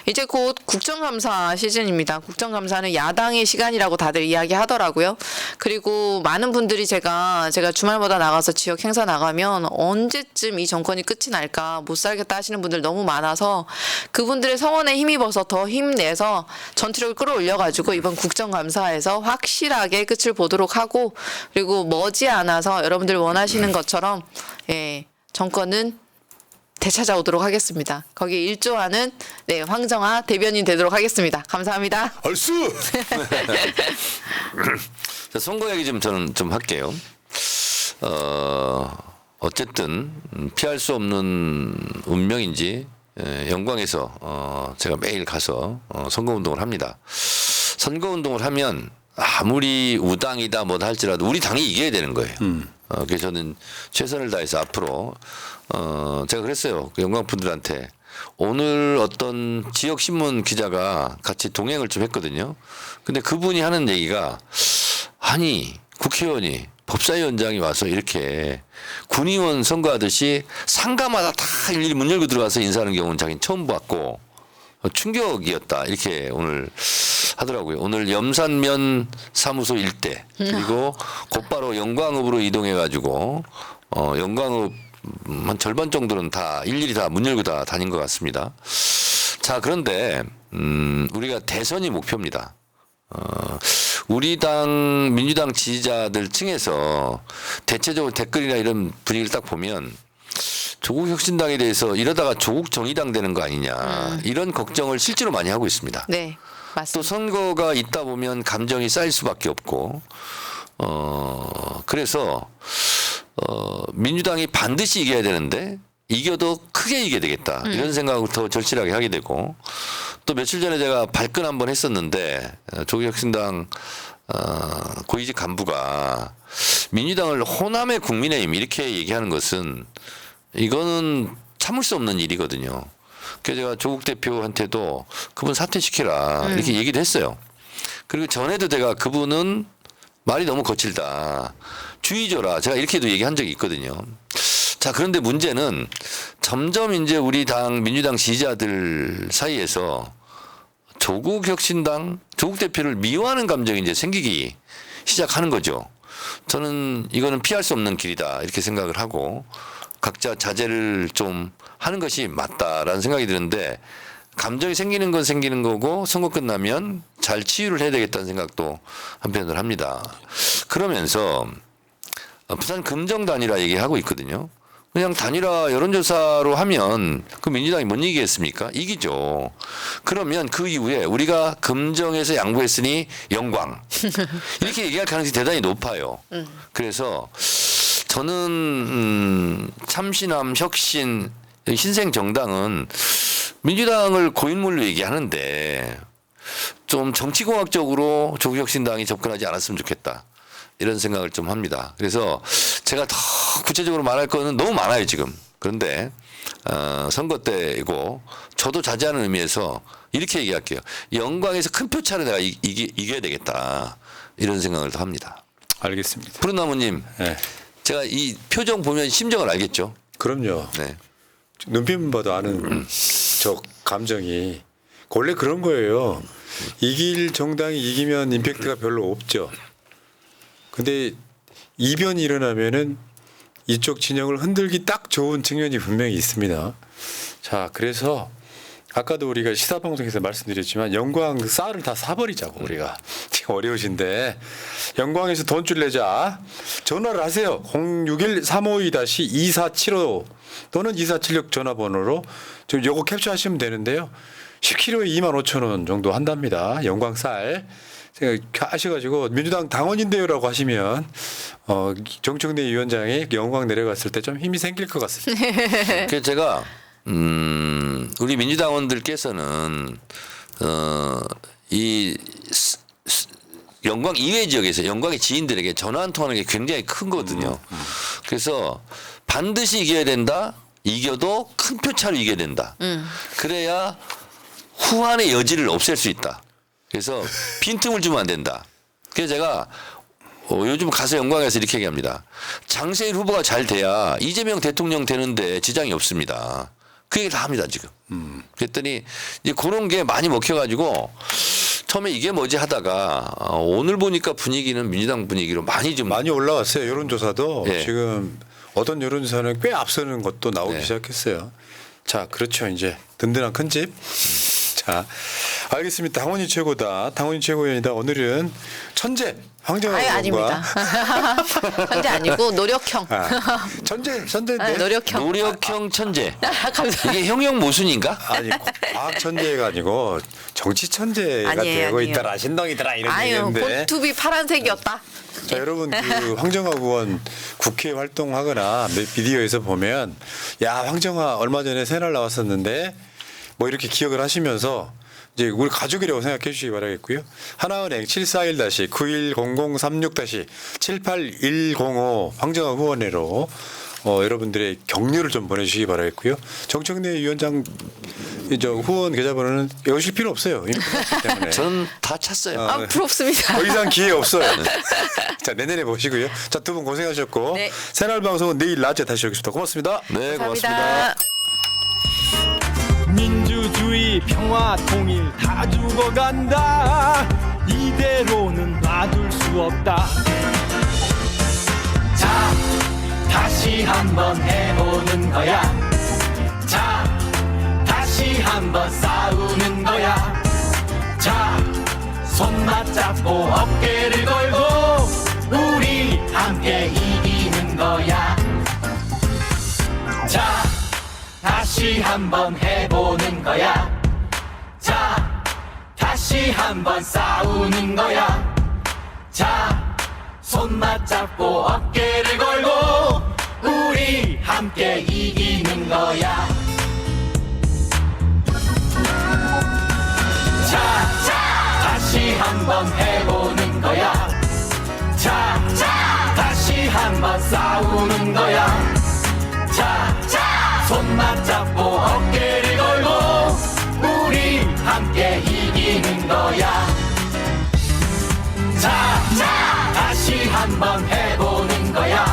이제 곧 국정감사 시즌입니다. 국정감사는 야당의 시간이라고 다들 이야기하더라고요. 그리고 많은 분들이 제가 주말마다 나가서 지역 행사 나가면 언제쯤 이 정권이 끝이 날까 못 살겠다 하시는 분들 너무 많아서 그분들의 성원에 힘입어서 더 힘내서 전투력을 끌어올려가지고 이번 국정감사에서 확실하게 끝을 보도록 하고 그리고 머지않아서 여러분들 원하시는 것처럼 정권은 되찾아오도록 하겠습니다. 거기에 일조하는 황정아 대변인 되도록 하겠습니다. 감사합니다. 얼쑤! 자, 선거 얘기 저는 좀 할게요. 어쨌든 피할 수 없는 운명인지 영광에서 제가 매일 가서 선거운동을 합니다. 선거운동을 하면 아무리 우당이다 뭐다 할지라도 우리 당이 이겨야 되는 거예요. 그래서 저는 최선을 다해서 앞으로 제가 그랬어요. 그 영광분들한테 오늘 어떤 지역신문 기자가 같이 동행을 좀 했거든요. 근데 그분이 하는 얘기가 아니 국회의원이 법사위원장이 와서 이렇게 군의원 선거하듯이 상가마다 다 일일이 문 열고 들어가서 인사하는 경우는 자기는 처음 봤고 충격이었다 이렇게 오늘 하더라고요. 오늘 염산면 사무소 일대 그리고 곧바로 영광읍으로 이동해가지고 영광읍 한 절반 정도는 다 일일이 다 문 열고 다 다닌 것 같습니다. 자 그런데 우리가 대선이 목표입니다. 우리 당 민주당 지지자들 층에서 대체적으로 댓글이나 이런 분위기를 딱 보면 조국 혁신당에 대해서 이러다가 조국 정의당 되는 거 아니냐 이런 걱정을 실제로 많이 하고 있습니다. 네, 또 맞습니다. 선거가 있다 보면 감정이 쌓일 수밖에 없고 그래서 민주당이 반드시 이겨야 되는데 이겨도 크게 이겨야 되겠다 이런 생각을 더 절실하게 하게 되고 또 며칠 전에 제가 발끈 한번 했었는데 조국혁신당 고위직 간부가 민주당을 호남의 국민의힘 이렇게 얘기하는 것은 이거는 참을 수 없는 일이거든요. 그래서 제가 조국 대표한테도 그분 사퇴시키라 이렇게 얘기를 했어요. 그리고 전에도 제가 그분은 말이 너무 거칠다. 주의 줘라. 제가 이렇게도 얘기한 적이 있거든요. 자, 그런데 문제는 점점 이제 우리 당 민주당 지지자들 사이에서 조국 혁신당, 조국 대표를 미워하는 감정이 이제 생기기 시작하는 거죠. 저는 이거는 피할 수 없는 길이다. 이렇게 생각을 하고 각자 자제를 좀 하는 것이 맞다라는 생각이 드는데 감정이 생기는 건 생기는 거고 선거 끝나면 잘 치유를 해야 되겠다는 생각도 한편으로 합니다. 그러면서 부산 금정 단일화 얘기하고 있거든요. 그냥 단일화 여론조사로 하면 그 민주당이 못 이기겠습니까? 이기죠. 그러면 그 이후에 우리가 금정에서 양보했으니 영광 이렇게 얘기할 가능성이 대단히 높아요. 그래서 저는 참신함, 혁신, 신생 정당은 민주당을 고인물로 얘기하는데 좀 정치공학적으로 조국혁신당이 접근하지 않았으면 좋겠다. 이런 생각을 좀 합니다. 그래서 제가 더 구체적으로 말할 거는 너무 많아요, 지금. 그런데 선거 때이고 저도 자제하는 의미에서 이렇게 얘기할게요. 영광에서 큰 표차로 내가 이겨야 되겠다. 이런 생각을 더 합니다. 알겠습니다. 푸른나무님, 네. 제가 이 표정 보면 심정을 알겠죠? 그럼요. 네. 눈빛만 봐도 아는 저 감정이 원래 그런 거예요. 이길 정당이 이기면 임팩트가 별로 없죠. 근데 이변이 일어나면은 이쪽 진영을 흔들기 딱 좋은 측면이 분명히 있습니다. 자, 그래서 아까도 우리가 시사방송에서 말씀드렸지만 영광 쌀을 다 사버리자고 우리가. 지금 어려우신데 영광에서 돈줄 내자. 전화를 하세요. 061-352-2475 또는 2476 전화번호로 좀 요거 캡처하시면 되는데요. 10kg에 25,000원 정도 한답니다. 영광 쌀. 생각하셔가지고 민주당 당원인데요라고 하시면 정청래 위원장이 영광 내려갔을 때 좀 힘이 생길 것 같습니다. 그래서 제가 우리 민주당원들께서는 이 영광 이외 지역에서 영광의 지인들에게 전화 한 통하는 게 굉장히 큰 거거든요. 그래서 반드시 이겨야 된다. 이겨도 큰 표차로 이겨야 된다. 그래야 후환의 여지를 없앨 수 있다. 그래서 빈틈을 주면 안 된다. 그래서 제가 요즘 가서 영광에서 이렇게 얘기합니다. 장세일 후보가 잘 돼야 이재명 대통령 되는데 지장이 없습니다. 그 얘기를 다 합니다 지금. 그랬더니 이제 그런 게 많이 먹혀가지고 처음에 이게 뭐지 하다가 오늘 보니까 분위기는 민주당 분위기로 많이 좀 많이 올라왔어요. 여론조사도 네. 지금 어떤 여론조사는 꽤 앞서는 것도 나오기 네. 시작했어요. 자, 그렇죠. 이제 든든한 큰 집. 자, 알겠습니다. 당원이 최고다. 당원이 최고위원이다. 오늘은 천재 황정화 아예 의원과 아닙니다. 현재 아니고 노력형. 천재인데 네, 노력형. 노력형 천재. 감사합니다. 이게 형용 모순인가? 아니 과학 천재가 아니고 정치 천재가 아니에요, 되고 아니에요. 있더라. 신동이더라 이런 아유, 얘기인데. 본투비 파란색이었다. 자, 여러분 그 황정화 의원 국회 활동하거나 비디오에서 보면 야, 황정화 얼마 전에 새날 나왔었는데 뭐 이렇게 기억을 하시면서 이제 우리 가족이라고 생각해 주시기 바라겠고요. 하나은행 741-9136-7810 황정화 후원회로 여러분들의 격려를 좀 보내주시기 바라겠고요. 정청래 위원장 저 후원 계좌번호는 외우실 필요 없어요. 이미 끝났기 때문에. 저는 다 찼어요. 아, 부럽습니다. 더 이상 기회 없어요. 자, 내년에 보시고요. 자, 두 분 고생하셨고 네. 새날 방송은 내일 낮에 다시 오겠습니다. 고맙습니다. 네, 고맙습니다. 감사합니다. 민주주의 평화 통일 다 죽어간다 이대로는 놔둘 수 없다 자 다시 한번 해보는 거야 자 다시 한번 싸우는 거야 자 손 맞잡고 어깨를 걸고 우리 함께 이기는 거야. 자, 다시 한번 해보는 거야. 자, 다시 한번 싸우는 거야. 자, 손 맞잡고 어깨를 걸고 우리 함께 이기는 거야. 자, 다시 한번 해보는 거야. 자, 다시 한번 싸우는 거야. 자, 손 맞잡고 어깨를 걸고 우리 함께 이기는 거야. 자, 다시 한번 해보는 거야.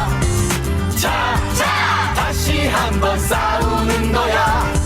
자, 다시 한번 싸우는 거야.